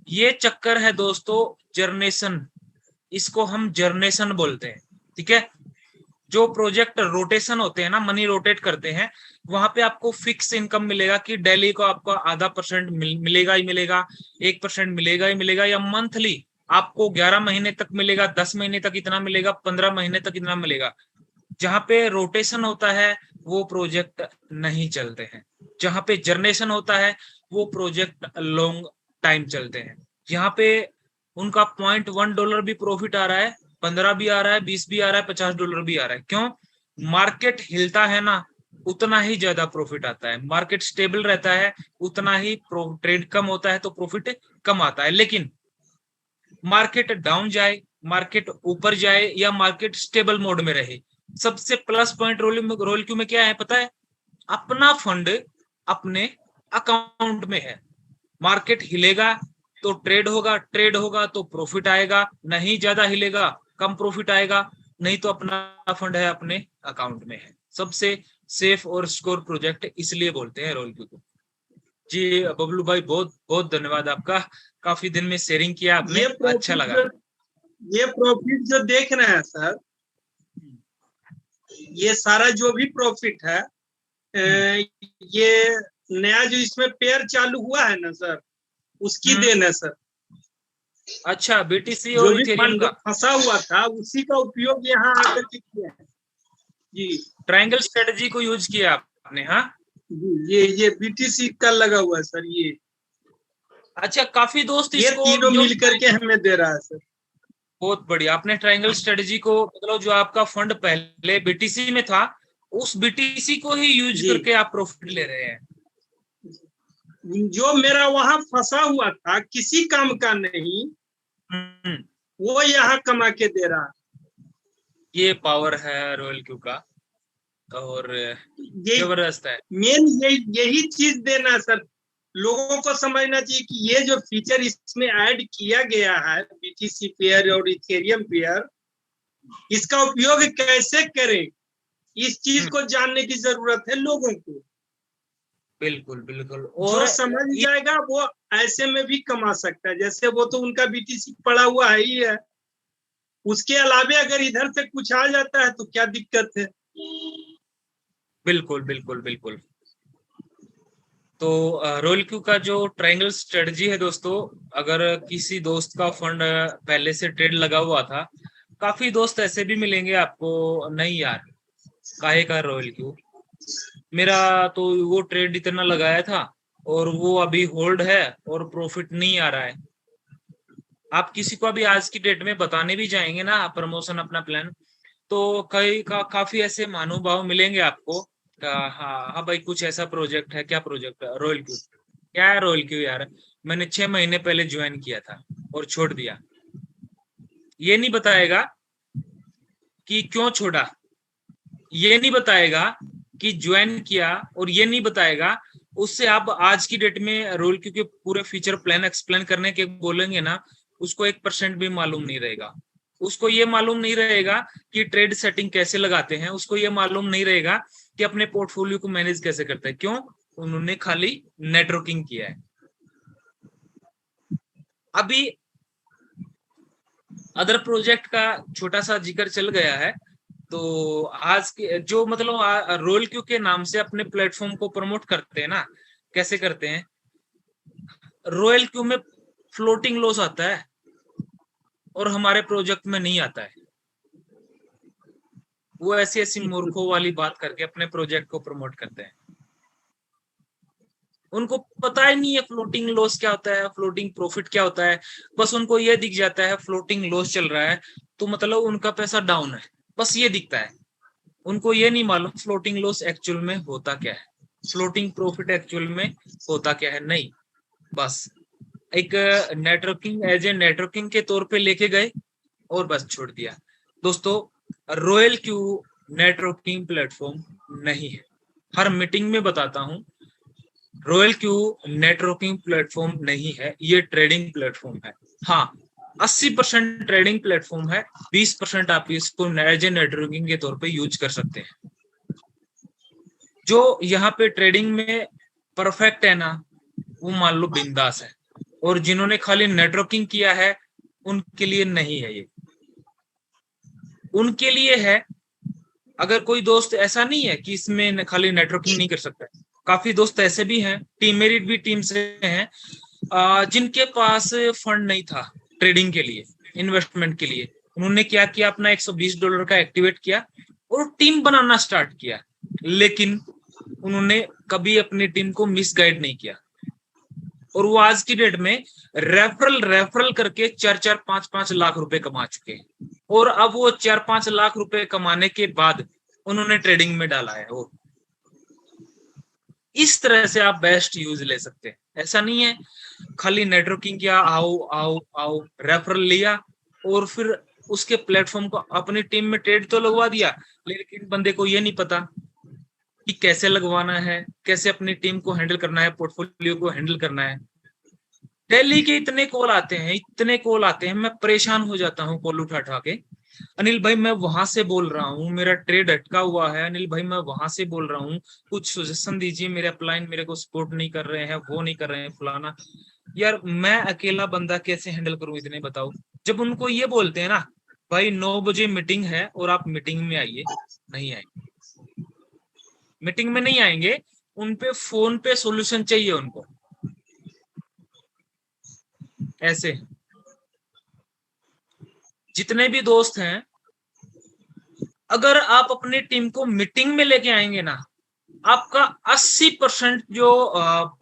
ये चक्कर है दोस्तों जर्नेशन, इसको हम जर्नेशन बोलते हैं, ठीक है। जो प्रोजेक्ट रोटेशन होते हैं ना, मनी रोटेट करते हैं, वहां पे आपको फिक्स इनकम मिलेगा कि डेली को आपको आधा % मिलेगा ही मिलेगा, 1% मिलेगा ही मिलेगा, या मंथली आपको 11 महीने तक मिलेगा, 10 महीने तक इतना मिलेगा, 15 महीने तक इतना मिलेगा। जहां पे रोटेशन होता है वो प्रोजेक्ट नहीं चलते हैं, जहां पे जनरेशन होता है वो प्रोजेक्ट लॉन्ग टाइम चलते हैं। यहाँ पे उनका $0.1 भी प्रॉफिट आ रहा है, 15 भी आ रहा है, 20 भी आ रहा है, $50 भी आ रहा है। क्यों? मार्केट हिलता है ना, उतना ही ज्यादा प्रॉफिट आता है। मार्केट स्टेबल रहता है, उतना ही ट्रेड कम होता है तो प्रॉफिट कम आता है। लेकिन मार्केट डाउन जाए, मार्केट ऊपर जाए, या मार्केट स्टेबल मोड में रहे, सबसे प्लस पॉइंट रोल क्यू में क्या है पता है? अपना फंड अपने अकाउंट में है। मार्केट हिलेगा तो ट्रेड होगा, ट्रेड होगा तो प्रॉफिट आएगा, नहीं ज्यादा हिलेगा कम प्रॉफिट आएगा, नहीं तो अपना फंड है अपने अकाउंट में है। सबसे सेफ और सिक्योर प्रोजेक्ट इसलिए बोलते हैं रोल क्यू को। जी बबलू भाई, बहुत बहुत धन्यवाद आपका, काफी दिन में शेयरिंग किया आपने, अच्छा लगा। ये प्रॉफिट जो देख रहे हैं सर, ये सारा जो भी प्रॉफिट है, ये नया जो इसमें पेयर चालू हुआ है ना सर, उसकी देन है सर। अच्छा, बीटीसी जो और भी इथेरियम का फंसा हुआ था उसी का उपयोग यहाँ आकर के किया है जी। ट्रायंगल स्ट्रेटजी को यूज किया आपने? हाँ जी, ये बीटीसी का लगा हुआ है सर ये। अच्छा, काफी दोस्त ये इसको तीनों मिल करके हमें दे रहा है सर। बहुत बढ़िया। आपने ट्रायंगल स्ट्रेटजी को, मतलब जो आपका फंड पहले बीटीसी में था, उस बीटीसी को ही यूज करके आप प्रॉफिट ले रहे हैं। जो मेरा वहां फंसा हुआ था किसी काम का नहीं, वो यहाँ कमा के दे रहा। ये पावर है रॉयल क्यू का, और जबरदस्त है। मेन यही चीज देना सर, लोगों को समझना चाहिए कि ये जो फीचर इसमें ऐड किया गया है, बीटीसी पेयर और इथेरियम पेयर, इसका उपयोग कैसे करें, इस चीज को जानने की जरूरत है लोगों को। बिल्कुल बिल्कुल। और जो समझ जाएगा वो ऐसे में भी कमा सकता है। जैसे वो तो उनका बीटीसी पड़ा हुआ है ही है, उसके अलावे अगर इधर से कुछ आ जाता है तो क्या दिक्कत है। बिल्कुल बिल्कुल बिल्कुल। तो रोल क्यू का जो ट्रायंगल स्ट्रेटजी है दोस्तों, अगर किसी दोस्त का फंड पहले से ट्रेड लगा हुआ था, काफी दोस्त ऐसे भी मिलेंगे आपको, नहीं यार काहे का रोल क्यू, मेरा तो वो ट्रेड इतना लगाया था और वो अभी होल्ड है और प्रॉफिट नहीं आ रहा है। आप किसी को अभी आज की डेट में बताने भी जाएंगे ना प्रमोशन अपना प्लान, तो काफी ऐसे महानुभाव मिलेंगे आपको। हाँ भाई, कुछ ऐसा प्रोजेक्ट है, क्या प्रोजेक्ट है? Royal Q. क्या है रोयल क्यू यार? मैंने 6 महीने पहले ज्वाइन किया था और छोड़ दिया। ये नहीं बताएगा कि क्यों छोड़ा, ये नहीं बताएगा कि ज्वाइन किया, और ये नहीं बताएगा उससे आप आज की डेट में रोल क्यू के पूरे फीचर प्लान एक्सप्लेन करने के बोलेंगे ना, उसको 1% भी मालूम नहीं रहेगा। उसको ये मालूम नहीं रहेगा कि ट्रेड सेटिंग कैसे लगाते हैं, उसको ये मालूम नहीं रहेगा कि अपने पोर्टफोलियो को मैनेज कैसे करते हैं। क्यों? उन्होंने खाली नेटवर्किंग किया है। अभी अदर प्रोजेक्ट का छोटा सा जिक्र चल गया है, तो आज के जो मतलब रोल क्यू के नाम से अपने प्लेटफॉर्म को प्रमोट करते हैं ना, कैसे करते हैं? रोयल क्यू में फ्लोटिंग लॉस आता है और हमारे प्रोजेक्ट में नहीं आता है। वो ऐसी ऐसी मूर्खों वाली बात करके अपने प्रोजेक्ट को प्रमोट करते हैं। उनको पता ही नहीं है फ्लोटिंग लॉस क्या होता है, फ्लोटिंग प्रॉफिट क्या होता है। बस उनको ये दिख जाता है फ्लोटिंग लॉस चल रहा है तो मतलब उनका पैसा डाउन है, बस ये दिखता है। उनको ये नहीं मालूम फ्लोटिंग लॉस एक्चुअल में होता क्या है, फ्लोटिंग प्रॉफिट एक्चुअल में होता क्या है। नहीं, बस एक नेटवर्किंग, एज ए नेटवर्किंग के तौर पे लेके गए और बस छोड़ दिया। दोस्तों, रोयल क्यू नेटवर्किंग प्लेटफॉर्म नहीं है। हर मीटिंग में बताता हूं, रोयल क्यू नेटवर्किंग प्लेटफॉर्म नहीं है, ये ट्रेडिंग प्लेटफॉर्म है। हाँ, 80% ट्रेडिंग प्लेटफॉर्म है, 20% आप इसको एज ए नेटवर्किंग के तौर पे यूज कर सकते हैं। जो यहाँ पे ट्रेडिंग में परफेक्ट है ना, वो मान लो बिंदास है, और जिन्होंने खाली नेटवर्किंग किया है उनके लिए नहीं है ये। उनके लिए है अगर कोई दोस्त ऐसा नहीं है कि इसमें खाली नेटवर्किंग नहीं कर सकता है, काफी दोस्त ऐसे भी हैं, टीम मेरिट भी टीम से हैं, जिनके पास फंड नहीं था ट्रेडिंग के लिए, इन्वेस्टमेंट के लिए। उन्होंने क्या किया, अपना $120 का एक्टिवेट किया और टीम बनाना स्टार्ट किया, लेकिन उन्होंने कभी अपनी टीम को मिसगाइड नहीं किया। और वो आज की डेट में रेफरल करके 4-5 लाख रुपए कमा चुके हैं। और अब वो 4-5 लाख रुपए कमाने के बाद उन्होंने ट्रेडिंग में डाला है। वो इस तरह से आप बेस्ट यूज ले सकते हैं। ऐसा नहीं है खाली नेटवर्किंग किया, आओ आओ आओ, रेफरल लिया और फिर उसके प्लेटफॉर्म को अपनी टीम में ट्रेड तो लगवा दिया, लेकिन बंदे को ये नहीं पता कि कैसे लगवाना है, कैसे अपनी टीम को हैंडल करना है, पोर्टफोलियो को हैंडल करना है। दिल्ली के इतने कॉल आते हैं, मैं परेशान हो जाता हूँ कॉल उठा के। अनिल भाई मैं वहां से बोल रहा हूँ, मेरा ट्रेड अटका हुआ है। अनिल भाई मैं वहां से बोल रहा हूँ, कुछ सजेशन दीजिए, मेरे अपलाइन मेरे को सपोर्ट नहीं कर रहे हैं, वो नहीं कर रहे हैं, फलाना। यार मैं अकेला बंदा कैसे हैंडल करूं, इतने बताओ। जब उनको ये बोलते हैं ना, भाई 9 बजे मीटिंग है और आप मीटिंग में आइए, नहीं आएंगे, मीटिंग में नहीं आएंगे, उनपे फोन पे सॉल्यूशन चाहिए उनको। ऐसे जितने भी दोस्त हैं, अगर आप अपनी टीम को मीटिंग में लेके आएंगे ना, आपका 80% जो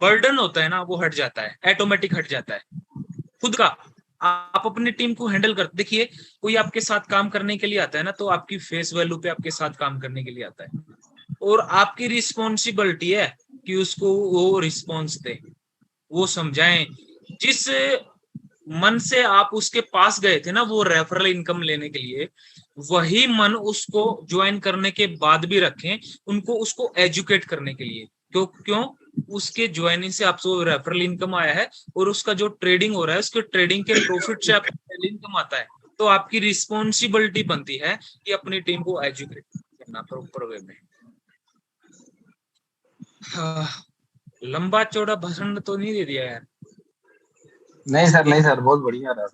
बर्डन होता है ना, वो हट जाता है, ऑटोमेटिक हट जाता है खुद का। आप अपनी टीम को हैंडल कर, देखिए कोई आपके साथ काम करने के लिए आता है ना, तो आपकी फेस वैल्यू पे आपके साथ काम करने के लिए आता है, और आपकी रिस्पॉन्सिबिलिटी है कि उसको वो रिस्पॉन्स दे, वो समझाएं। जिस मन से आप उसके पास गए थे ना, वो रेफरल इनकम लेने के लिए, वही मन उसको ज्वाइन करने के बाद भी रखें, उनको उसको एजुकेट करने के लिए। क्यों उसके ज्वाइनिंग से आपको रेफरल इनकम आया है, और उसका जो ट्रेडिंग हो रहा है, उसके ट्रेडिंग के प्रॉफिट से आपको इनकम आता है, तो आपकी रिस्पॉन्सिबिलिटी बनती है कि अपनी टीम को एजुकेट करना प्रॉपर वे में। लंबा चौड़ा भाषण तो नहीं दे दिया यार? नहीं सर, बहुत बढ़िया रहा।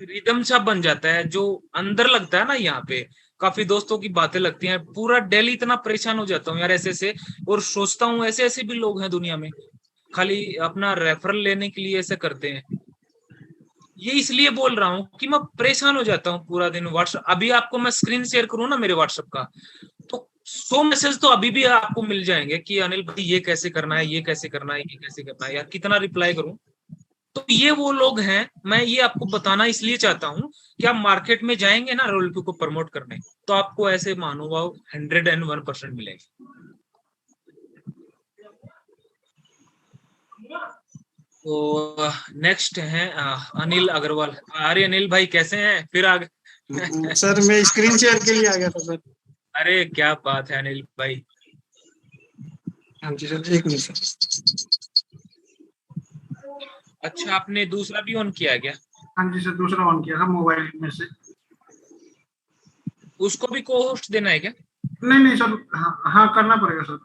रिदम सा बन जाता है, जो अंदर लगता है ना, यहाँ पे काफी दोस्तों की बातें लगती हैं। पूरा डेली इतना परेशान हो जाता हूँ यार ऐसे, और सोचता हूँ ऐसे भी लोग हैं दुनिया में, खाली अपना रेफरल लेने के लिए ऐसे करते हैं। ये इसलिए बोल रहा हूँ कि मैं परेशान हो जाता हूँ पूरा दिन। व्हाट्सएप, अभी आपको मैं स्क्रीन शेयर करूँ ना मेरे व्हाट्सएप का, तो 100 मैसेज तो अभी भी आपको मिल जाएंगे कि अनिल भाई ये कैसे करना है, ये कैसे करना है, ये कैसे करना है। यार कितना रिप्लाई करूं। तो ये वो लोग हैं, मैं ये आपको बताना इसलिए चाहता हूं कि आप मार्केट में जाएंगे ना रोल को प्रमोट करने, तो आपको ऐसे महानुभाव 101% मिलेंगे। तो नेक्स्ट है अनिल अग्रवाल। अरे अनिल भाई कैसे हैं? फिर आ गए। सर मैं स्क्रीन शेयर के लिए आ गया था सर। अरे क्या बात है अनिल भाई। हाँ जी सर, एक मिनट सर। अच्छा आपने दूसरा भी ऑन किया है क्या? हाँ जी सर, दूसरा ऑन किया था मोबाइल में से। उसको भी को होस्ट देना है क्या? नहीं सर, हाँ करना पड़ेगा सर।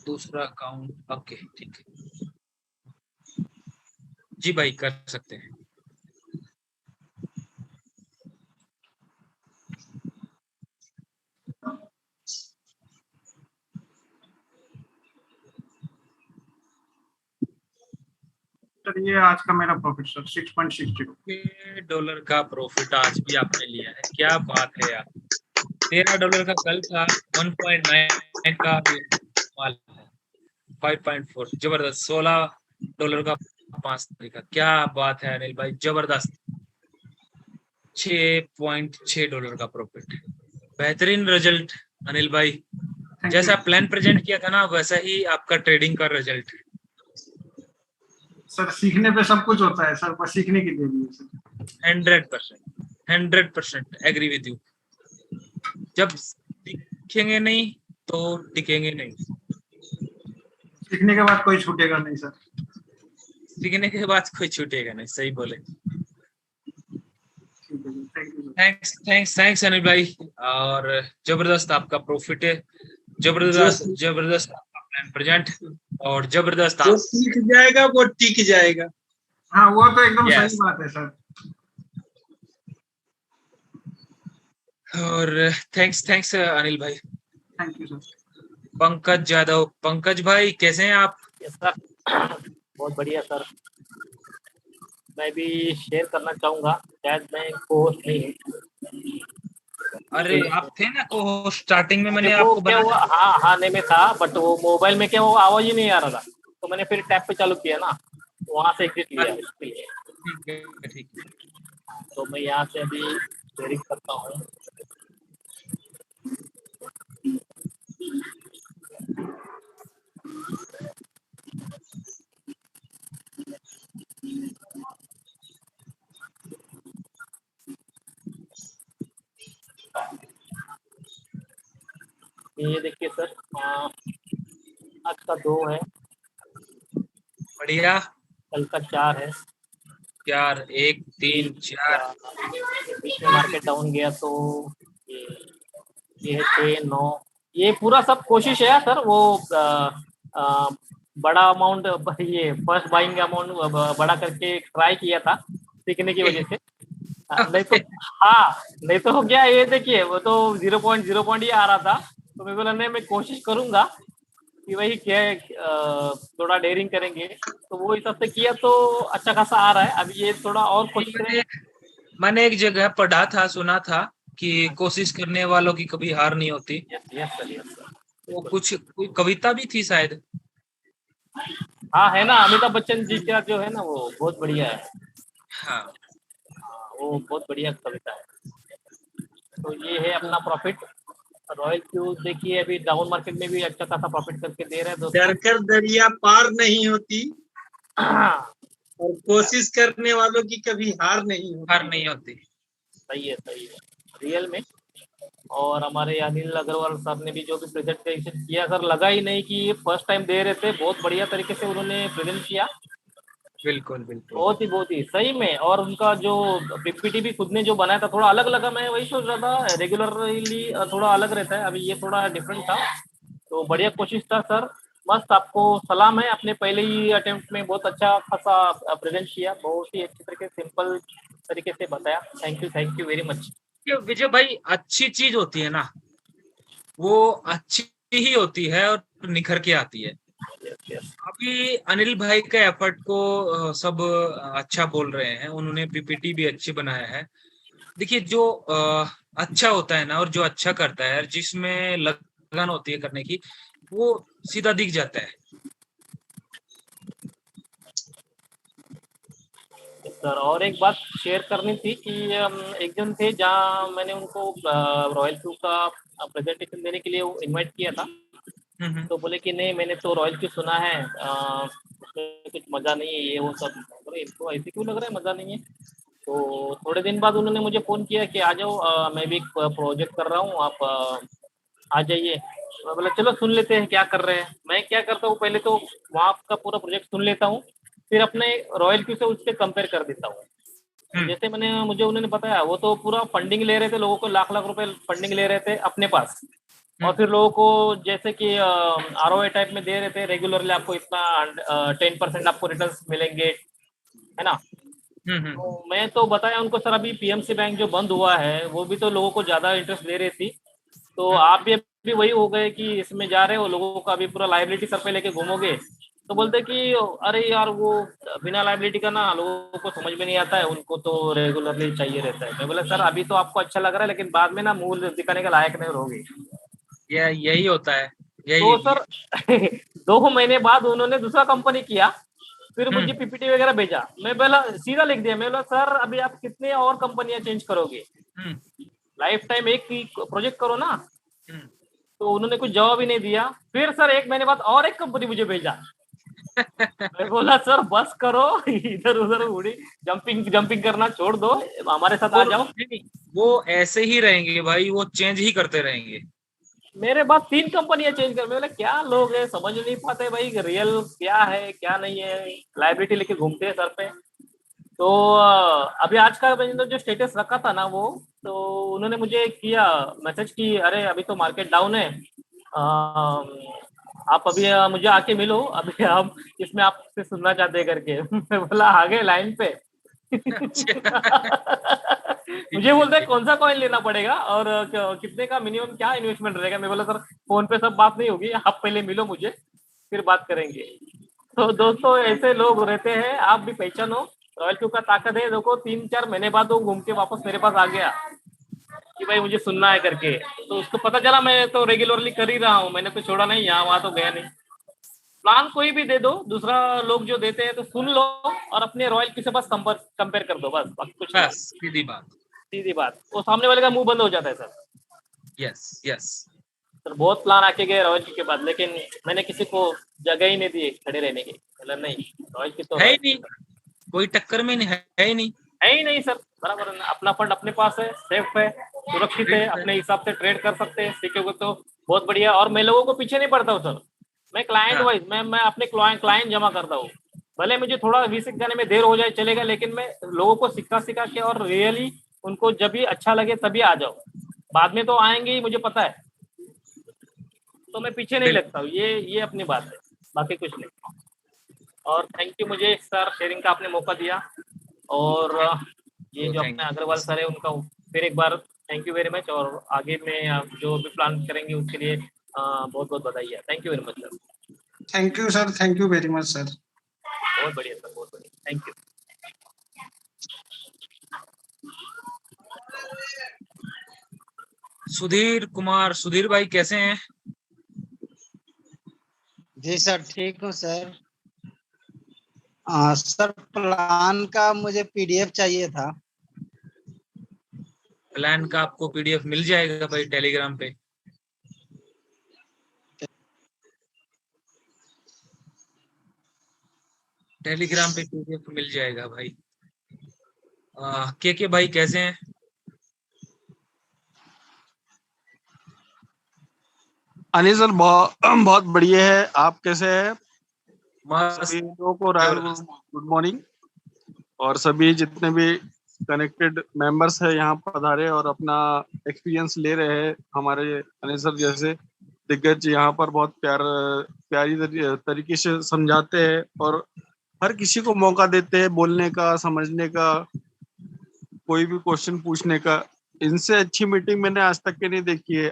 दूसरा अकाउंट, ओके ठीक है जी भाई, कर सकते हैं। सर ये आज का मेरा प्रॉफिट सर $6.60 का प्रॉफिट आज भी आपने लिया है, क्या बात है यार। $13 का कल था, 1.9 का माल है, 5.4 जबरदस्त। $16 का 5 तारीख का, क्या बात है अनिल भाई, जबरदस्त। $6.6 का प्रॉफिट, बेहतरीन रिजल्ट अनिल भाई। जैसा प्लान प्रेजेंट किया था ना, वैसा ही आपका ट्रेडिंग का रिजल्ट। सर सीखने पे सब कुछ होता है सर, बस सीखने की देरी है सर। 100% agree with you. जब सीखेंगे नहीं तो टिकेंगे नहीं। सीखने के बाद कोई छूटेगा नहीं सर। सीखने के बाद कोई छूटेगा नहीं, सही बोले। थैंक्स अनिल भाई। और जबरदस्त आपका प्रॉफिट है, जबरदस्त आपका प्लान प्रेजेंट, और जबरदस्त जो सीख जाएगा वो टिक जाएगा। हाँ वो तो एकदम सही बात है सर। और थैंक्स अनिल भाई। Thank you sir. Pankaj Yadav, Pankaj भाई कैसे हैं आप? यस सर, बहुत बढ़िया सर। मैं भी शेयर करना चाहूँगा, शायद मैं को-होस्ट नहीं हूँ। अरे आप थे ना को स्टार्टिंग में, मैंने देखो आपको क्या हुआ, बनाया। हाँ आने में था, बट वो मोबाइल में क्या हुआ, आवाज ही नहीं आ रहा था, तो मैंने फिर टैब पे चालू किया ना, तो वहाँ से एग्जिट लिया इसके लिए। ठीक है ठीक है। तो मैं यहाँ से अभी शेयरिंग करता हूँ। ये देखिए सर, आज का 2 है, बढ़िया। कल का 4 है। 4 1 3 4। बीच में मार्केट डाउन गया तो ये है 6 9। ये पूरा सब कोशिश है सर, वो आ, बड़ा अमाउंट, ये फर्स्ट बाइंग अमाउंट बड़ा करके ट्राई किया था सीखने की वजह से। नहीं तो हाँ, नहीं तो हो गया, ये देखिए वो तो 0.0 ही आ रहा था, तो मैं बोला नहीं, मैं कोशिश करूंगा कि वही क्या है, थोड़ा डेयरिंग करेंगे, तो वो हिसाब से किया तो अच्छा खासा आ रहा है। अभी ये थोड़ा और कोशिश करें। मैंने एक जगह पढ़ा था, सुना था कि कोशिश करने वालों की कभी हार नहीं होती। Yes sir, yes sir. वो कुछ कोई कविता भी थी शायद। हाँ है ना, अमिताभ बच्चन जी का जो है ना, वो बहुत बढ़िया है। हाँ, वो बहुत बढ़िया कविता है। तो ये है अपना प्रॉफिट। रॉयल क्यू देखिए अभी डाउन मार्केट में भी अच्छा खासा प्रॉफिट करके दे रहे हैं दोस्तों। डर कर दरिया पार नहीं होती और कोशिश करने वालों की कभी हार नहीं होती। हार नहीं होती। सही है, सही है, रियल में। और हमारे अनिल अग्रवाल साहब ने भी जो भी प्रेजेंटेशन किया सर, लगा ही नहीं कि ये फर्स्ट टाइम दे रहे थे, बहुत बढ़िया तरीके से उन्होंने प्रेजेंट किया। बिल्कुल बिल्कुल। बहुत ही सही में। और उनका जो पीपीटी भी खुद ने जो बनाया था, थोड़ा अलग लगा। मैं वही सोच रहा था, रेगुलरली थोड़ा अलग रहता है, अभी ये थोड़ा डिफरेंट था, तो बढ़िया कोशिश था सर। मस्त, आपको सलाम है, आपने पहले ही अटेम्प्ट में बहुत अच्छा खासा प्रेजेंट किया, बहुत ही अच्छी तरीके से, सिंपल तरीके से बताया। Thank you very much. Vijay भाई, अच्छी चीज होती है ना, वो अच्छी ही होती है और निखर के आती है। अभी अनिल भाई के एफर्ट को सब अच्छा बोल रहे हैं, उन्होंने पीपीटी भी अच्छी बनाया है। देखिए जो अच्छा होता है ना, और जो अच्छा करता है, जिसमें लगन होती है करने की, वो सीधा दिख जाता है। सर और एक बात शेयर करनी थी कि एक जन थे जहाँ मैंने उनको रॉयल क्यू का प्रेजेंटेशन देने के लिए इनवाइट किया था, तो बोले कि नहीं, मैंने तो रॉयल क्यू सुना है, उसमें कुछ मजा नहीं है, ये वो सब। बोले इनको ऐसे क्यों लग रहा है मजा नहीं है? तो थोड़े दिन बाद उन्होंने मुझे फ़ोन किया कि आ जाओ, मैं भी एक प्रोजेक्ट कर रहा हूँ, आप आ जाइए। मैं बोला चलो सुन लेते हैं क्या कर रहे हैं। मैं क्या करता हूँ, पहले तो वहाँ का पूरा प्रोजेक्ट सुन लेता हूँ, फिर अपने रॉयल क्यू से उससे कंपेयर कर देता हूँ। जैसे मुझे उन्होंने बताया, वो तो पूरा फंडिंग ले रहे थे, लोगों को लाख लाख रुपए फंडिंग ले रहे थे अपने पास, और फिर लोगों को जैसे कि आरओआई टाइप में दे रहे थे, रेगुलरली आपको इतना 10% आपको रिटर्न्स मिलेंगे, है ना। तो मैं तो बताया उनको सर, अभी पीएमसी बैंक जो बंद हुआ है, वो भी तो लोगों को ज्यादा इंटरेस्ट दे रही थी, तो आप भी अभी वही हो गए कि इसमें जा रहे हो, लोगों का अभी पूरा लाइबिलिटी सर पे लेके घूमोगे। तो बोलते कि अरे यार, वो बिना लाइबिलिटी का ना लोगों को समझ में नहीं आता है, उनको तो रेगुलरली चाहिए रहता है। मैं बोला सर अभी तो आपको अच्छा लग रहा है, लेकिन बाद में ना मुंह दिखाने का लायक नहीं रहोगे। यही होता है, तो यही। सर 2 महीने बाद उन्होंने दूसरा कंपनी किया, फिर मुझे पीपीटी वगैरह भेजा। मैं बोला, सीधा लिख दिया, मैं बोला सर अभी आप कितने और कंपनियां चेंज करोगे, लाइफ टाइम एक ही प्रोजेक्ट करो ना। तो उन्होंने कुछ जवाब ही नहीं दिया। फिर सर 1 महीने बाद और एक कंपनी मुझे भेजा। मैं बोला सर बस करो, इधर उधर उड़ी जंपिंग करना छोड़ दो, हमारे साथ आ जाओ। वो ऐसे ही रहेंगे भाई, वो चेंज ही करते रहेंगे। मेरे बाद 3 कंपनियां चेंज कर। मैं बोला क्या लोग है, समझ नहीं पाते भाई, रियल क्या है क्या नहीं है, लाइबिलिटी लेके घूमते हैं सर पे। तो अभी आज का मैंने जो स्टेटस रखा था ना वो, तो उन्होंने मुझे किया मैसेज कि अरे अभी तो मार्केट डाउन है, आप अभी मुझे आके मिलो, अभी हम इसमें आपसे सुनना चाहते हैं करके। मैं बोला आ गए लाइन पे, मुझे बोलते हैं कौन सा कॉइन लेना पड़ेगा और कितने का मिनिमम क्या इन्वेस्टमेंट रहेगा। मैं बोला सर फोन पे सब बात नहीं होगी, आप पहले मिलो मुझे फिर बात करेंगे। तो दोस्तों ऐसे लोग रहते हैं, आप भी पहचानो। रॉयल क्यू का ताकत है, देखो 3-4 महीने बाद वो घूम के वापस मेरे पास आ गया कि भाई मुझे सुनना है करके। तो उसको पता चला मैं तो रेगुलरली कर ही रहा हूँ, मैंने तो छोड़ा नहीं, यहाँ वहां तो गया नहीं। प्लान कोई भी दे दो, दूसरा लोग जो देते हैं तो सुन लो और अपने रॉयल क्यू से बस कंपेयर कर दो, बस बाकी कुछ नहीं। सीधी बात, वो सामने वाले का मुंह बंद हो जाता है सर। यस सर बहुत प्लान आके गए रॉयल क्यू के बाद, लेकिन मैंने किसी को जगह ही नहीं दी खड़े रहने की। मतलब नहीं, रॉयल क्यू तो है ही नहीं, कोई टक्कर में नहीं है ही नहीं, है ही नहीं सर। बराबर है ना, अपना फंड अपने पास है, सेफ है, सुरक्षित है, अपने हिसाब से ट्रेड कर सकते हैं, सीखोगे तो बहुत बढ़िया। और मैं लोगों को पीछे नहीं पड़ता हूँ सर, मैं क्लाइंट वाइज मैं अपने क्लाइंट जमा करता हूँ। भले मुझे थोड़ा वीसिक जाने में देर हो जाए चलेगा, लेकिन मैं लोगों को सिखा के और रियली उनको जब भी अच्छा लगे तभी आ जाओ, बाद में तो आएंगे ही मुझे पता है, तो मैं पीछे नहीं लगता हूँ। ये अपनी बात है, बाकी कुछ नहीं। और थैंक यू मुझे सर शेयरिंग का आपने मौका दिया। और ये जो अपने अग्रवाल सर है उनका फिर एक बार थैंक यू वेरी मच। और आगे में जो भी प्लान करेंगे उसके लिए बहुत बहुत बधाई है। Thank you very much sir. Thank you sir, thank you very much sir. बहुत बढ़िया सर, बहुत बढ़िया, थैंक यू। सुधीर भाई कैसे हैं? जी सर ठीक हूँ सर। सर प्लान का मुझे पीडीएफ चाहिए था। प्लान का आपको पीडीएफ मिल जाएगा भाई टेलीग्राम पे। टेलीग्राम पे पीडीएफ मिल जाएगा भाई। के भाई कैसे हैं? अनिल सर बहुत बढ़िया है, आप कैसे हैं? सभी लोगों को रॉयल गुड मॉर्निंग। और सभी जितने भी कनेक्टेड मेंबर्स है यहाँ पधारे और अपना एक्सपीरियंस ले रहे हैं। हमारे अनिल सर जैसे दिग्गज यहाँ पर बहुत प्यारी तरीके से समझाते हैं और हर किसी को मौका देते हैं बोलने का, समझने का, कोई भी क्वेश्चन पूछने का। इनसे अच्छी मीटिंग मैंने आज तक की नहीं देखी है।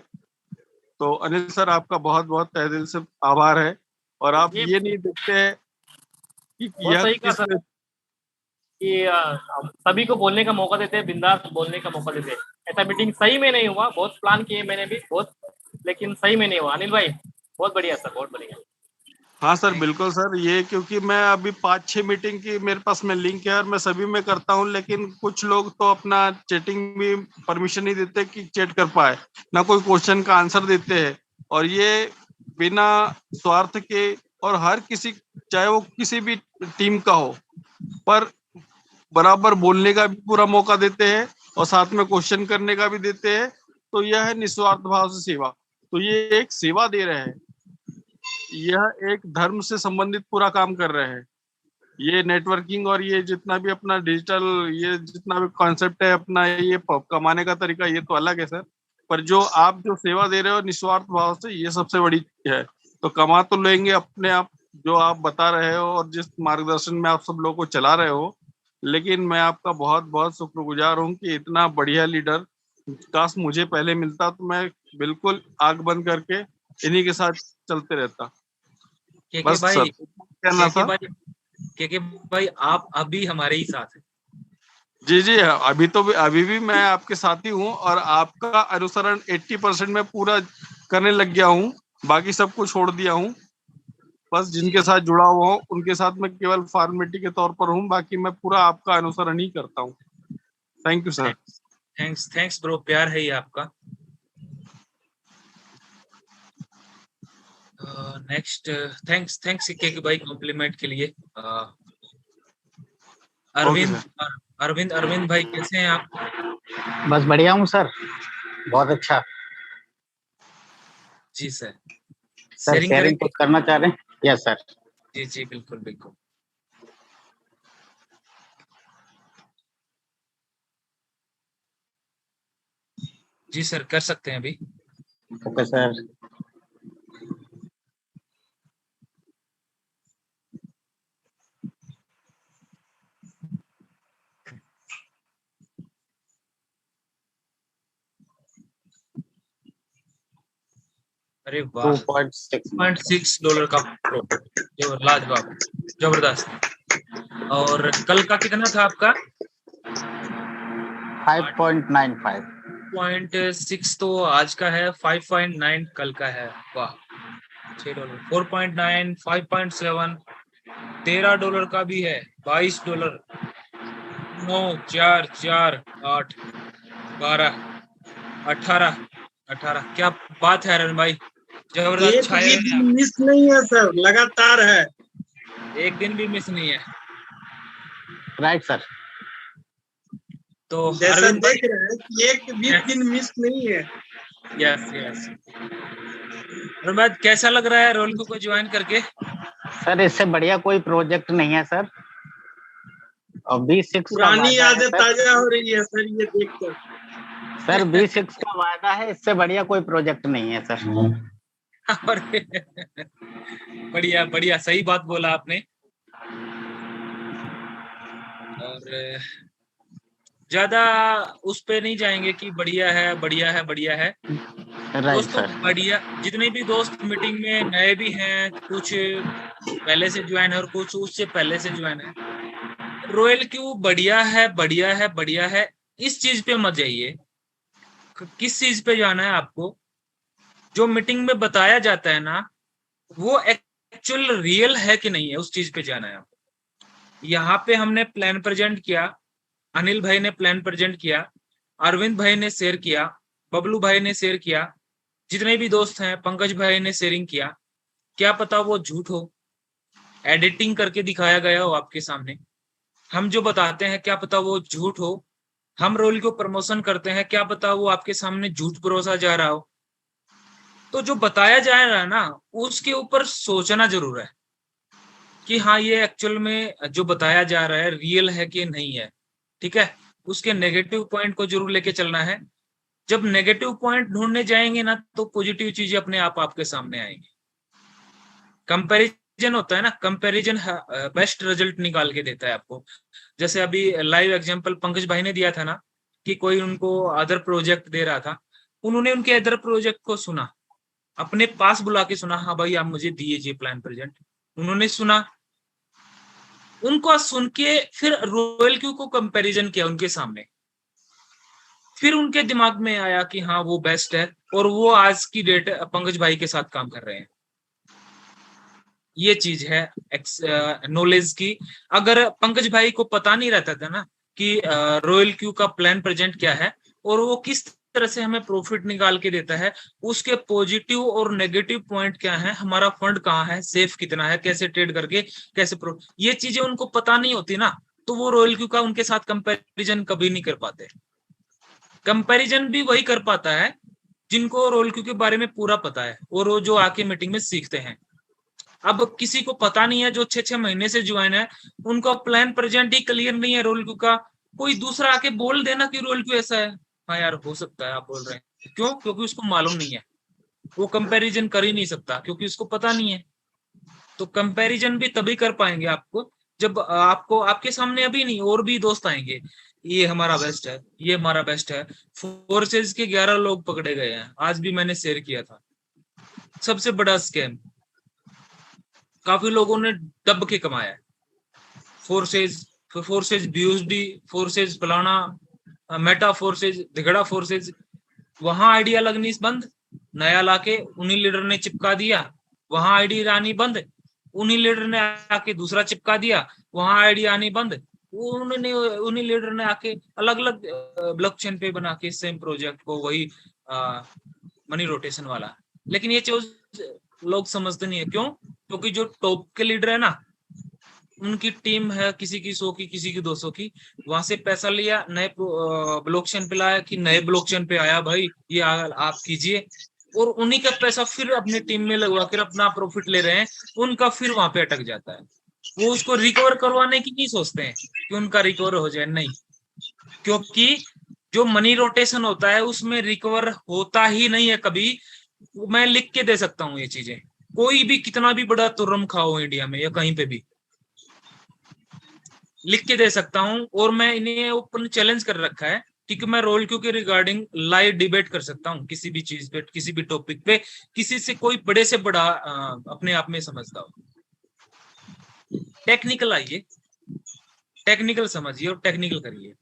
तो अनिल सर आपका बहुत बहुत तहे दिल से आभार है। और आप ये नहीं देखते हैं कि यह सही किस कि सभी को बोलने का मौका देते हैं, बिंदास बोलने का मौका देते हैं। ऐसा मीटिंग सही में नहीं हुआ, बहुत प्लान किए मैंने भी बहुत, लेकिन सही में नहीं हुआ। अनिल भाई बहुत बढ़िया सर, बहुत बढ़िया। हाँ सर बिल्कुल सर, ये क्योंकि मैं अभी 5-6 मीटिंग की मेरे पास में लिंक है और मैं सभी में करता हूँ, लेकिन कुछ लोग तो अपना चैटिंग भी परमिशन नहीं देते कि चैट कर पाए, ना कोई क्वेश्चन का आंसर देते हैं। और ये बिना स्वार्थ के, और हर किसी चाहे वो किसी भी टीम का हो, पर बराबर बोलने का भी पूरा मौका देते हैं और साथ में क्वेश्चन करने का भी देते हैं। तो यह है निस्वार्थ भाव से सेवा। तो ये एक सेवा दे रहे हैं, यह एक धर्म से संबंधित पूरा काम कर रहे हैं। ये नेटवर्किंग और ये जितना भी अपना डिजिटल, ये जितना भी कॉन्सेप्ट है अपना, ये कमाने का तरीका ये तो अलग है सर, पर जो आप जो सेवा दे रहे हो निस्वार्थ भाव से, ये सबसे बड़ी है। तो कमा तो लेंगे अपने आप जो आप बता रहे हो और जिस मार्गदर्शन में आप सब लोगों को चला रहे हो, लेकिन मैं आपका बहुत बहुत शुक्रगुजार हूँ कि इतना बढ़िया लीडर काश मुझे पहले मिलता, तो मैं बिल्कुल आंख बंद करके इन्हीं के साथ चलते रहता। बस भाई, सर कहना था। भाई आप अभी हमारे ही साथ हैं। जी जी, अभी भी मैं आपके साथ ही हूँ और आपका अनुसरण 80% में पूरा करने लग गया हूँ, बाकी सब कुछ छोड़ दिया हूँ। बस जिनके साथ जुड़ा हुआ हूँ उनके साथ मैं केवल फॉर्मेलिटी के तौर पर हूँ, बाकी मैं पूरा आपका अनुसरण ही करता हूँ। Thank you sir. Thanks bro, प्यार है ये आपका। नेक्स्ट थैंक्स के भाई कॉम्प्लीमेंट के लिए। अरविंद भाई कैसे हैं आप? बस बढ़िया हूँ सर, बहुत अच्छा। जी सर, शेयरिंग कुछ करना चाह रहे हैं? Yes sir. जी बिल्कुल। जी सर कर सकते हैं अभी। Okay sir. अरे वाह, $2.6 का प्रॉफिट, जो लाजवाब, जबरदस्त। और कल का कितना था आपका? 5.95। 0.6 तो आज का है, 5.9 कल का है। वाह, $6, 4.9, 5.7, $13 का भी है, $22, 9, 4, 4, 8, 12, 18। क्या बात है अरुण भाई, जबरदस्त एक छाए भी हुए दिन मिस नहीं है सर, लगातार है। एक दिन भी मिस नहीं है। Right sir. तो जैसा अरविंद भाई, देख रहे हैं कि एक भी दिन मिस नहीं है। Yes yes. अरुण भाई, कैसा लग रहा है रोल को ज्वाइन करके? सर इससे बढ़िया कोई प्रोजेक्ट नहीं है सर, और B6 का पुरानी वायदा है यादें सर। ताजा हो रही है सर ये देखकर। सर B6 का वायदा है, इससे बढ़िया कोई प्रोजेक्ट नहीं है सर। बढ़िया बढ़िया, सही बात बोला आपने। और ज्यादा उस पे नहीं जाएंगे कि बढ़िया है बढ़िया है बढ़िया है। दोस्तों बढ़िया, जितने भी दोस्त मीटिंग में नए भी हैं, कुछ पहले से ज्वाइन है और कुछ उससे पहले से ज्वाइन है, रॉयल क्यू बढ़िया है बढ़िया है बढ़िया है, इस चीज पे मत जाइए। किस चीज पे जाना है आपको? जो मीटिंग में बताया जाता है ना, वो एक्चुअल रियल है कि नहीं है, उस चीज पे जाना है आपको। यहाँ पे हमने प्लान प्रेजेंट किया, अनिल भाई ने प्लान प्रेजेंट किया, अरविंद भाई ने शेयर किया, बबलू भाई ने शेयर किया, जितने भी दोस्त हैं, पंकज भाई ने शेयरिंग किया। क्या पता वो झूठ हो, एडिटिंग करके दिखाया गया हो आपके सामने। हम जो बताते हैं क्या पता वो झूठ हो, हम रोल को प्रमोशन करते हैं, क्या पता वो आपके सामने झूठ परोसा जा रहा हो। तो जो बताया जा रहा है ना, उसके ऊपर सोचना जरूर है कि हाँ ये एक्चुअल में जो बताया जा रहा है रियल है कि नहीं है। ठीक है, उसके नेगेटिव पॉइंट को जरूर लेके चलना है। जब नेगेटिव पॉइंट ढूंढने जाएंगे ना, तो पॉजिटिव चीजें अपने आप आपके सामने आएंगी। कंपैरिजन होता है ना, कंपैरिजन बेस्ट रिजल्ट निकाल के देता है आपको। जैसे अभी लाइव एग्जांपल पंकज भाई ने दिया था ना, कि कोई उनको अदर प्रोजेक्ट दे रहा था, उन्होंने उनके अदर प्रोजेक्ट को सुना, अपने पास बुला के सुना, हाँ भाई आप मुझे दीजिए प्लान प्रेजेंट। उन्होंने सुना, उनको सुन के फिर रॉयल क्यू को कंपैरिजन किया उनके सामने, फिर उनके दिमाग में आया कि हाँ वो बेस्ट है, और वो आज की डेट पंकज भाई के साथ काम कर रहे हैं। ये चीज है नॉलेज की। अगर पंकज भाई को पता नहीं रहता था ना कि रॉयल क्यू का प्लान प्रेजेंट क्या है और वो किस तरह से हमें प्रॉफिट निकाल के देता है, उसके पॉजिटिव और नेगेटिव पॉइंट क्या है, हमारा फंड कहाँ है, सेफ कितना है, कैसे ट्रेड करके कैसे ये चीजें उनको पता नहीं होती ना, तो वो रॉयल क्यू का उनके साथ कंपैरिजन कभी नहीं कर पाते। कंपैरिजन भी वही कर पाता है जिनको रॉयल क्यू के बारे में पूरा पता है, और वो जो आके मीटिंग में सीखते हैं। अब किसी को पता नहीं है, जो 6-6 महीने से ज्वाइन है, उनका प्लान प्रेजेंट ही क्लियर नहीं है रॉयल क्यू का, कोई दूसरा आके बोल देना कि रॉयल क्यू ऐसा है, हाँ यार हो सकता है आप बोल रहे हैं, क्यों? क्योंकि उसको मालूम नहीं है, वो कंपैरिजन कर ही नहीं सकता क्योंकि उसको पता नहीं है। तो कंपैरिजन भी तभी कर पाएंगे आपको जब आपको आपके सामने अभी नहीं और भी दोस्त आएंगे, ये हमारा बेस्ट है, ये हमारा बेस्ट है। फोर्सेज के 11 लोग पकड़े गए हैं, आज भी मैंने शेयर किया था, सबसे बड़ा स्कैम, काफी लोगों ने दब के कमाया है। फोर्सेज बीयूसडी, फोर्सेज फलाना, मेटा फोर्सेज, झगड़ा फोर्सेज, वहां आइडिया लगनी बंद, नया लाके उन्हीं लीडर ने चिपका दिया, वहां आइडिया आनी बंद, उन्हीं लीडर ने आके दूसरा चिपका दिया, वहां आइडिया आनी बंद, उन्हीं लीडर ने आके अलग अलग ब्लॉकचेन पे बना के सेम प्रोजेक्ट को, वही मनी रोटेशन वाला। लेकिन ये चीज लोग समझते नहीं है, क्यों? क्योंकि जो टॉप के लीडर है ना, उनकी टीम है किसी की 100 की, किसी की 200 की, वहां से पैसा लिया, नए ब्लॉकचेन पे लाया कि नए ब्लॉकचेन पे आया भाई ये आप कीजिए, और उन्हीं का पैसा फिर अपनी टीम में लगवा कर अपना प्रॉफिट ले रहे हैं, उनका फिर वहां पे अटक जाता है। वो उसको रिकवर करवाने की नहीं सोचते हैं कि उनका रिकवर हो जाए, नहीं, क्योंकि जो मनी रोटेशन होता है उसमें रिकवर होता ही नहीं है कभी। मैं लिख के दे सकता हूँ ये चीजें, कोई भी कितना भी बड़ा तुर्रम खाओ इंडिया में या कहीं पे भी, लिख के दे सकता हूँ, और मैं इन्हें ओपन चैलेंज कर रखा है क्योंकि मैं रोल क्यू के रिगार्डिंग लाइव डिबेट कर सकता हूँ किसी भी चीज पे, किसी भी टॉपिक पे, किसी से कोई बड़े से बड़ा अपने आप में समझता हो। टेक्निकल आइए, टेक्निकल समझिए और टेक्निकल करिए।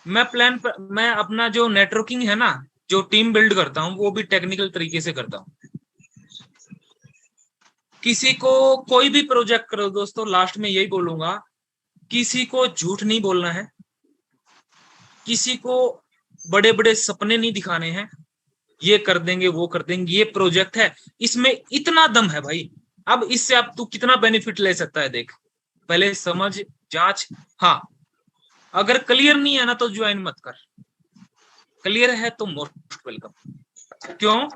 मैं अपना जो नेटवर्किंग है ना, जो टीम बिल्ड करता हूँ, वो भी टेक्निकल तरीके से करता हूँ। किसी को कोई भी प्रोजेक्ट करो दोस्तों, लास्ट में यही बोलूंगा, किसी को झूठ नहीं बोलना है, किसी को बड़े बड़े सपने नहीं दिखाने हैं, ये कर देंगे वो कर देंगे, ये प्रोजेक्ट है इसमें इतना दम है भाई, अब इससे आप तू कितना बेनिफिट ले सकता है देख, पहले समझ जांच। हाँ, अगर क्लियर नहीं है ना तो ज्वाइन मत कर, क्लियर है तो मोस्ट वेलकम। क्यों?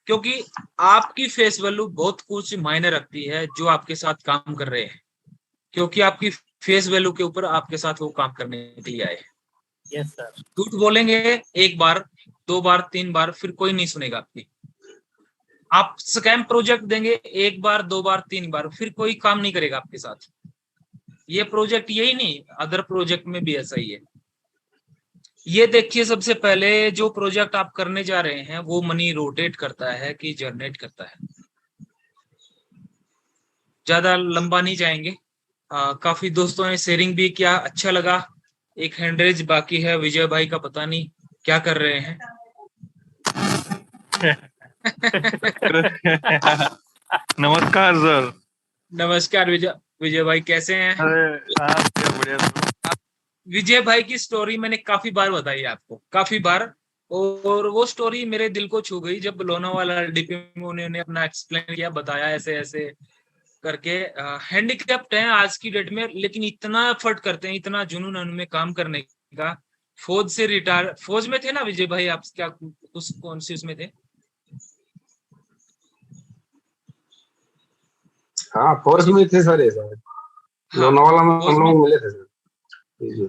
क्योंकि आपकी फेस वैल्यू बहुत कुछ मायने रखती है जो आपके साथ काम कर रहे हैं, क्योंकि आपकी फेस वैल्यू के ऊपर आपके साथ वो काम करने के लिए आए हैं। Yes sir. झूठ बोलेंगे एक बार, दो बार, तीन बार, फिर कोई नहीं सुनेगा आपकी। आप स्कैम प्रोजेक्ट देंगे एक बार, दो बार, तीन बार, फिर कोई काम नहीं करेगा आपके साथ। ये प्रोजेक्ट यही नहीं, अदर प्रोजेक्ट में भी ऐसा ही है। ये देखिए, सबसे पहले जो प्रोजेक्ट आप करने जा रहे हैं वो मनी रोटेट करता है कि जनरेट करता है। ज्यादा लंबा नहीं जाएंगे। काफी दोस्तों ने शेयरिंग भी किया, अच्छा लगा। एक हैंडरेज बाकी है, विजय भाई का पता नहीं क्या कर रहे हैं। नमस्कार सर। नमस्कार विजय भाई, कैसे हैं? अरे बढ़िया। विजय भाई की स्टोरी मैंने काफी बार बताई है आपको, काफी बार, और वो स्टोरी मेरे दिल को छू गई जब लोनावाला डीपी में उन्होंने अपना एक्सप्लेन किया, बताया ऐसे ऐसे करके। हैंडीकैप्ड हैं आज की डेट में, लेकिन इतना एफर्ट करते हैं, इतना जुनून उनमें काम करने का। फौज से रिटायर, फौज में थे ना विजय भाई आप? क्या उस कौन सी उसमें थे? हाँ, फोर्स में थे सर, लोनावाला में हम लोग मिले थे सर।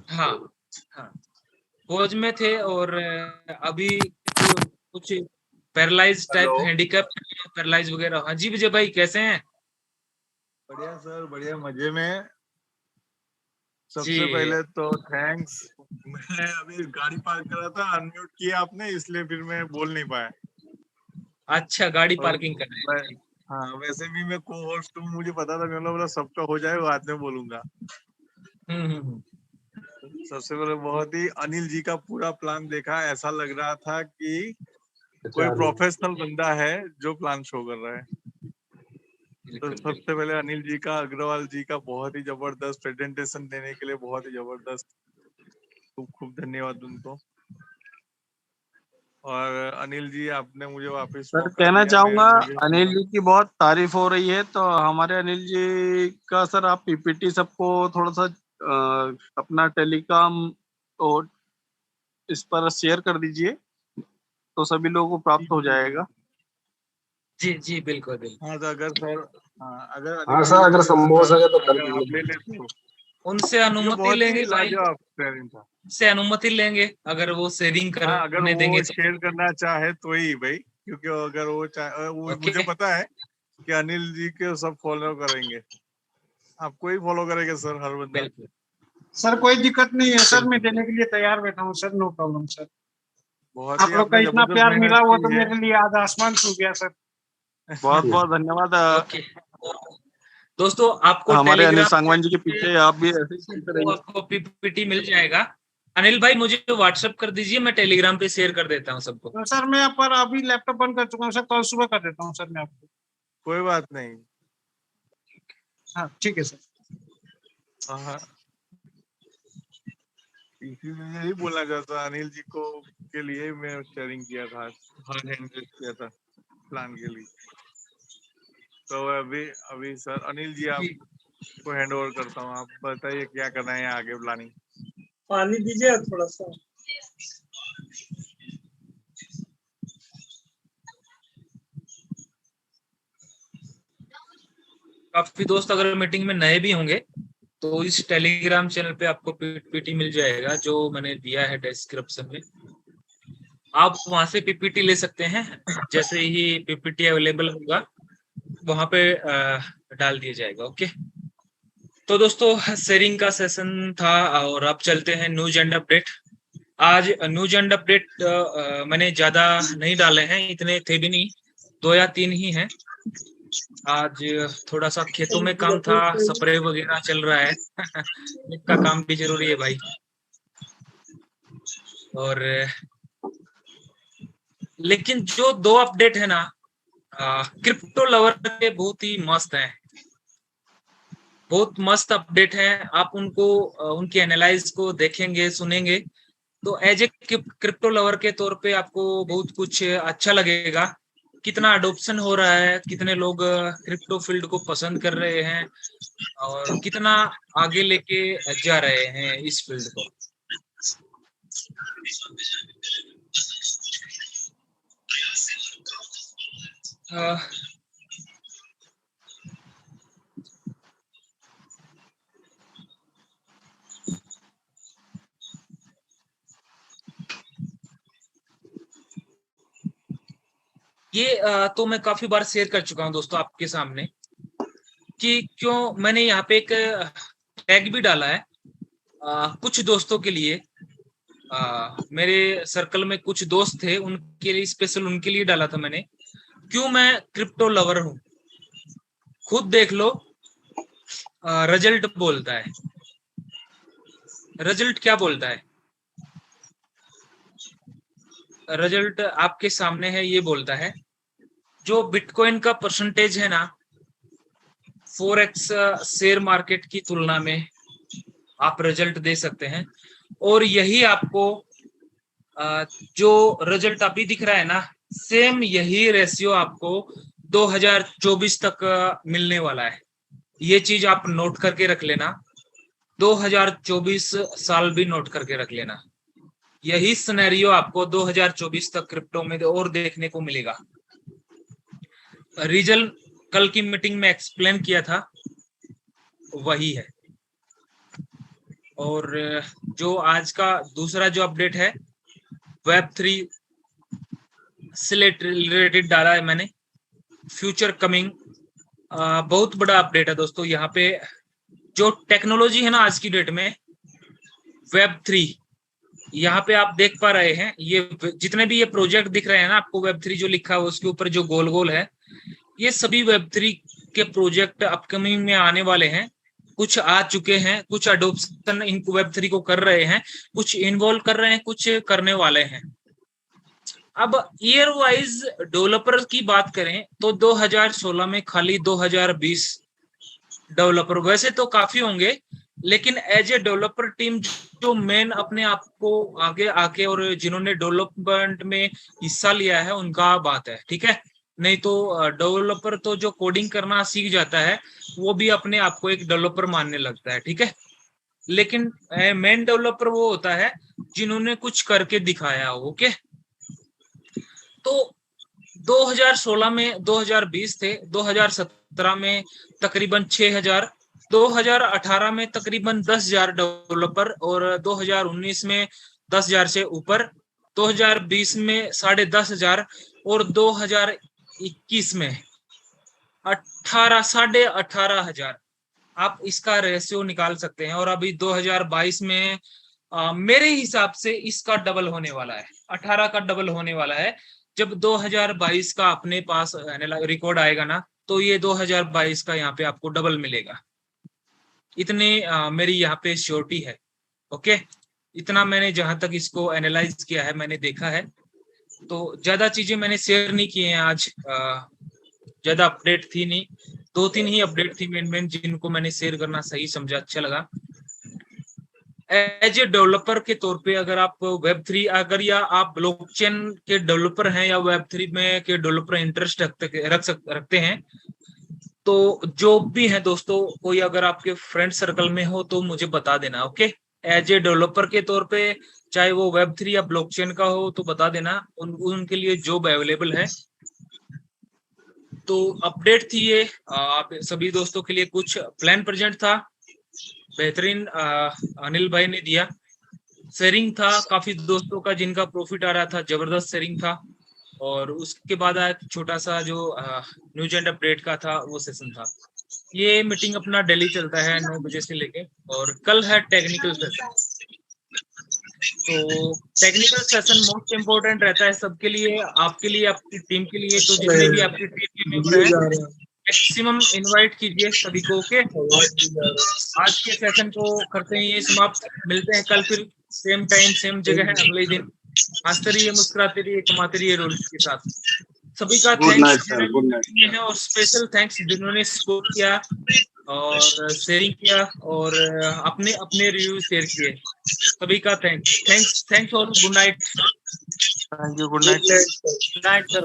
हाँ हाँ, फौज में थे, और अभी कुछ पैरालाइज टाइप, हैंडीकैप, पैरालाइज वगैरह। हाँ जी विजय भाई, कैसे हैं? बढ़िया सर, बढ़िया, मजे में। सबसे पहले तो थैंक्स। मैं अभी गाड़ी पार्क कर रहा था, अनम्यूट किया आपने, इसलिए फिर मैं बोल नहीं पाया। अच्छा, गाड़ी पार्किंग कर रहे हैं। हाँ, वैसे भी मैं को होस्ट हूँ, मुझे पता था, मैंने बोला सबका हो जाए, बाद में बोलूंगा। सबसे पहले बहुत ही अनिल जी का पूरा प्लान देखा, ऐसा लग रहा था कि कोई प्रोफेशनल बंदा है जो प्लान शो कर रहा है। तो सबसे पहले अनिल जी का, अग्रवाल जी का बहुत ही जबरदस्त प्रेजेंटेशन देने के लिए, बहुत ही जबरदस्त, खूब खूब धन्यवाद उनको। और अनिल जी, आपने मुझे वापस सर कहना चाहूंगा, अनिल जी की बहुत तारीफ हो रही है, तो हमारे अनिल जी का सर आप पीपीटी सबको थोड़ा सा अपना टेलीग्राम और इस पर शेयर कर दीजिए, तो सभी लोगों को प्राप्त हो जाएगा। जी जी बिल्कुल बिल्कुल। हाँ, तो अगर सर, हाँ सर, अगर संभव हो सके तो कर ले लेते हो। उनसे अनुमति लेंगे भाई, से अनुमति लेंगे अगर वो शेयरिंग करने देंगे, शेयर करना चाहे तो ही भाई, क्योंकि अगर वो चाहे, मुझे पता है कि अनिल जी के सब फॉलो करेंगे, आपको ही फॉलो करेंगे सर, हर बंदा। सर कोई दिक्कत नहीं है सर, मैं देने के लिए तैयार बैठा हूँ सर, नो प्रॉब्लम सर। आप लोग का इतना प्यार मिला, वो तो मेरे लिए आज आसमान छू गया सर। बहुत बहुत धन्यवाद। दोस्तों आपको हमारे अनिल सांगवान जी के पीछे आप भी ऐसे ही आपको पीपीटी मिल जाएगा। अनिल भाई मुझे व्हाट्सएप कर दीजिए, मैं टेलीग्राम पे शेयर कर देता हूँ सबको। तो सर मैं पर अभी लैपटॉप बंद कर चुका हूँ सर, कल सुबह कर देता हूँ सर मैं आपको। कोई बात नहीं। हाँ ठीक है सर। हाँ, इसीलिए यही बोलना चाहता, अनिल जी को के लिए मैं शेयरिंग किया था, किया था प्लान के लिए। तो अभी सर अनिल जी आपको हैंड ओवर करता हूँ, आप बताइए क्या करना है आगे प्लानिंग। पानी दीजिए थोड़ा सा। काफी दोस्त अगर मीटिंग में नए भी होंगे तो इस टेलीग्राम चैनल पे आपको पीपीटी मिल जाएगा, जो मैंने दिया है डिस्क्रिप्शन में। आप वहां से पीपीटी ले सकते हैं, जैसे ही पीपीटी अवेलेबल होगा वहां पे डाल दिया जाएगा। ओके, तो दोस्तों शेयरिंग का सेशन था, और अब चलते हैं न्यूज एंड अपडेट। आज न्यूज एंड अपडेट मैंने ज्यादा नहीं डाले हैं, इतने थे भी नहीं, 2 या 3 ही हैं। आज थोड़ा सा खेतों में काम था, स्प्रे वगैरह चल रहा है इसका काम भी जरूरी है भाई। और लेकिन जो 2 अपडेट है ना क्रिप्टो लवर के, बहुत ही मस्त है, बहुत मस्त अपडेट है। आप उनको उनके एनालाइज को देखेंगे, सुनेंगे तो एज ए क्रिप्टो लवर के तौर पे आपको बहुत कुछ अच्छा लगेगा। कितना अडोप्शन हो रहा है, कितने लोग क्रिप्टो फील्ड को पसंद कर रहे हैं और कितना आगे लेके जा रहे हैं इस फील्ड को। ये तो मैं काफी बार शेयर कर चुका हूं दोस्तों आपके सामने कि क्यों मैंने यहाँ पे एक टैग भी डाला है कुछ दोस्तों के लिए। मेरे सर्कल में कुछ दोस्त थे, उनके लिए स्पेशल उनके लिए डाला था मैंने, क्यों मैं क्रिप्टो लवर हूं। खुद देख लो, रिजल्ट बोलता है। रिजल्ट क्या बोलता है? रिजल्ट आपके सामने है, ये बोलता है जो बिटकॉइन का परसेंटेज है ना 4x शेयर मार्केट की तुलना में आप रिजल्ट दे सकते हैं। और यही आपको जो रिजल्ट अभी दिख रहा है ना, सेम यही रेशियो आपको 2024 तक मिलने वाला है। ये चीज आप नोट करके रख लेना, 2024 साल भी नोट करके रख लेना। यही सिनेरियो आपको 2024 तक क्रिप्टो में और देखने को मिलेगा। रिजल्ट कल की मीटिंग में एक्सप्लेन किया था, वही है। और जो आज का दूसरा जो अपडेट है Web3 से रिलेटेड डाला है मैंने, फ्यूचर कमिंग, बहुत बड़ा अपडेट है दोस्तों। यहाँ पे जो टेक्नोलॉजी है ना आज की डेट में Web3, यहाँ पे आप देख पा रहे हैं, ये जितने भी ये प्रोजेक्ट दिख रहे हैं ना आपको, Web3 जो लिखा है उसके ऊपर जो गोल गोल है, ये सभी Web3 के प्रोजेक्ट अपकमिंग में आने वाले हैं। कुछ आ चुके हैं, कुछ अडोप्शन इनको Web3 को कर रहे हैं, कुछ इन्वॉल्व कर रहे हैं, कुछ करने वाले हैं। अब ईयर वाइज डेवलपर की बात करें तो 2016 में खाली 2020 डेवलपर, वैसे तो काफी होंगे, लेकिन एज ए डेवलपर टीम जो मेन अपने आप को आगे आके और जिन्होंने डेवलपमेंट में हिस्सा लिया है उनका बात है, ठीक है। नहीं तो डेवलपर तो जो कोडिंग करना सीख जाता है वो भी अपने आप को एक डेवलपर मानने लगता है, ठीक है। लेकिन मेन डेवलपर वो होता है जिन्होंने कुछ करके दिखाया हो, ओके। तो 2016 में 2020 थे, 2017 में तकरीबन 6000, 2018 में तकरीबन 10,000 डेवलपर और 2019 में 10,000 से ऊपर, 2020 में 10,500 और 2021 में 18,500। आप इसका रेशियो निकाल सकते हैं। और अभी 2022 में मेरे हिसाब से इसका डबल होने वाला है, 18 का डबल होने वाला है। जब 2022 का अपने पास रिकॉर्ड आएगा ना, तो ये 2022 का यहाँ पे आपको डबल मिलेगा। इतने मेरी यहाँ पे श्योरिटी है, ओके। इतना मैंने जहां तक इसको एनालाइज किया है, मैंने देखा है। तो ज्यादा चीजें मैंने शेयर नहीं की हैं आज, ज्यादा अपडेट थी नहीं, 2-3 ही अपडेट थी मेन जिनको मैंने शेयर करना सही समझा, अच्छा लगा। एज ए डेवलपर के तौर पे अगर आप Web3 अगर या आप ब्लॉकचेन के डेवलपर हैं या Web3 में के डेवलपर इंटरेस्ट रखते हैं, तो जो भी है दोस्तों, कोई अगर आपके फ्रेंड सर्कल में हो तो मुझे बता देना, ओके। एज ए डेवलपर के तौर पे चाहे वो Web3 या ब्लॉकचेन का हो तो बता देना, उनके लिए जॉब अवेलेबल है। तो अपडेट थी ये आप सभी दोस्तों के लिए। कुछ प्लान प्रेजेंट था, बेहतरीन अनिल भाई ने दिया। शेयरिंग था काफी दोस्तों का जिनका प्रॉफिट आ रहा था, जबरदस्त शेयरिंग था। और उसके बाद आया छोटा सा जो न्यूज एंड अपडेट का था, वो सेशन था। ये मीटिंग अपना डेली चलता है 9 बजे से लेके, और कल है टेक्निकल सेशन। तो टेक्निकल सेशन मोस्ट इम्पोर्टेंट रहता है सबके लिए, आपके लिए, आपकी टीम के लिए। तो जितने भी आपकी टीम के मेंबर हैं मैक्सिमम इनवाइट कीजिए सभी को। ओके, आज के सेशन को करते हैं ये समाप्त। मिलते हैं कल फिर सेम टाइम सेम जगह है अगले दिन। हंसते रहिए, मुस्कुराते रहिए, कमाते रहिए रोल्स के साथ। सभी का थैंक्स है और स्पेशल थैंक्स जिन्होंने सपोर्ट किया और शेयरिंग किया और अपने अपने रिव्यू शेयर किए। सभी का थैंक्स और good night. Thank you, good night. Good night sir.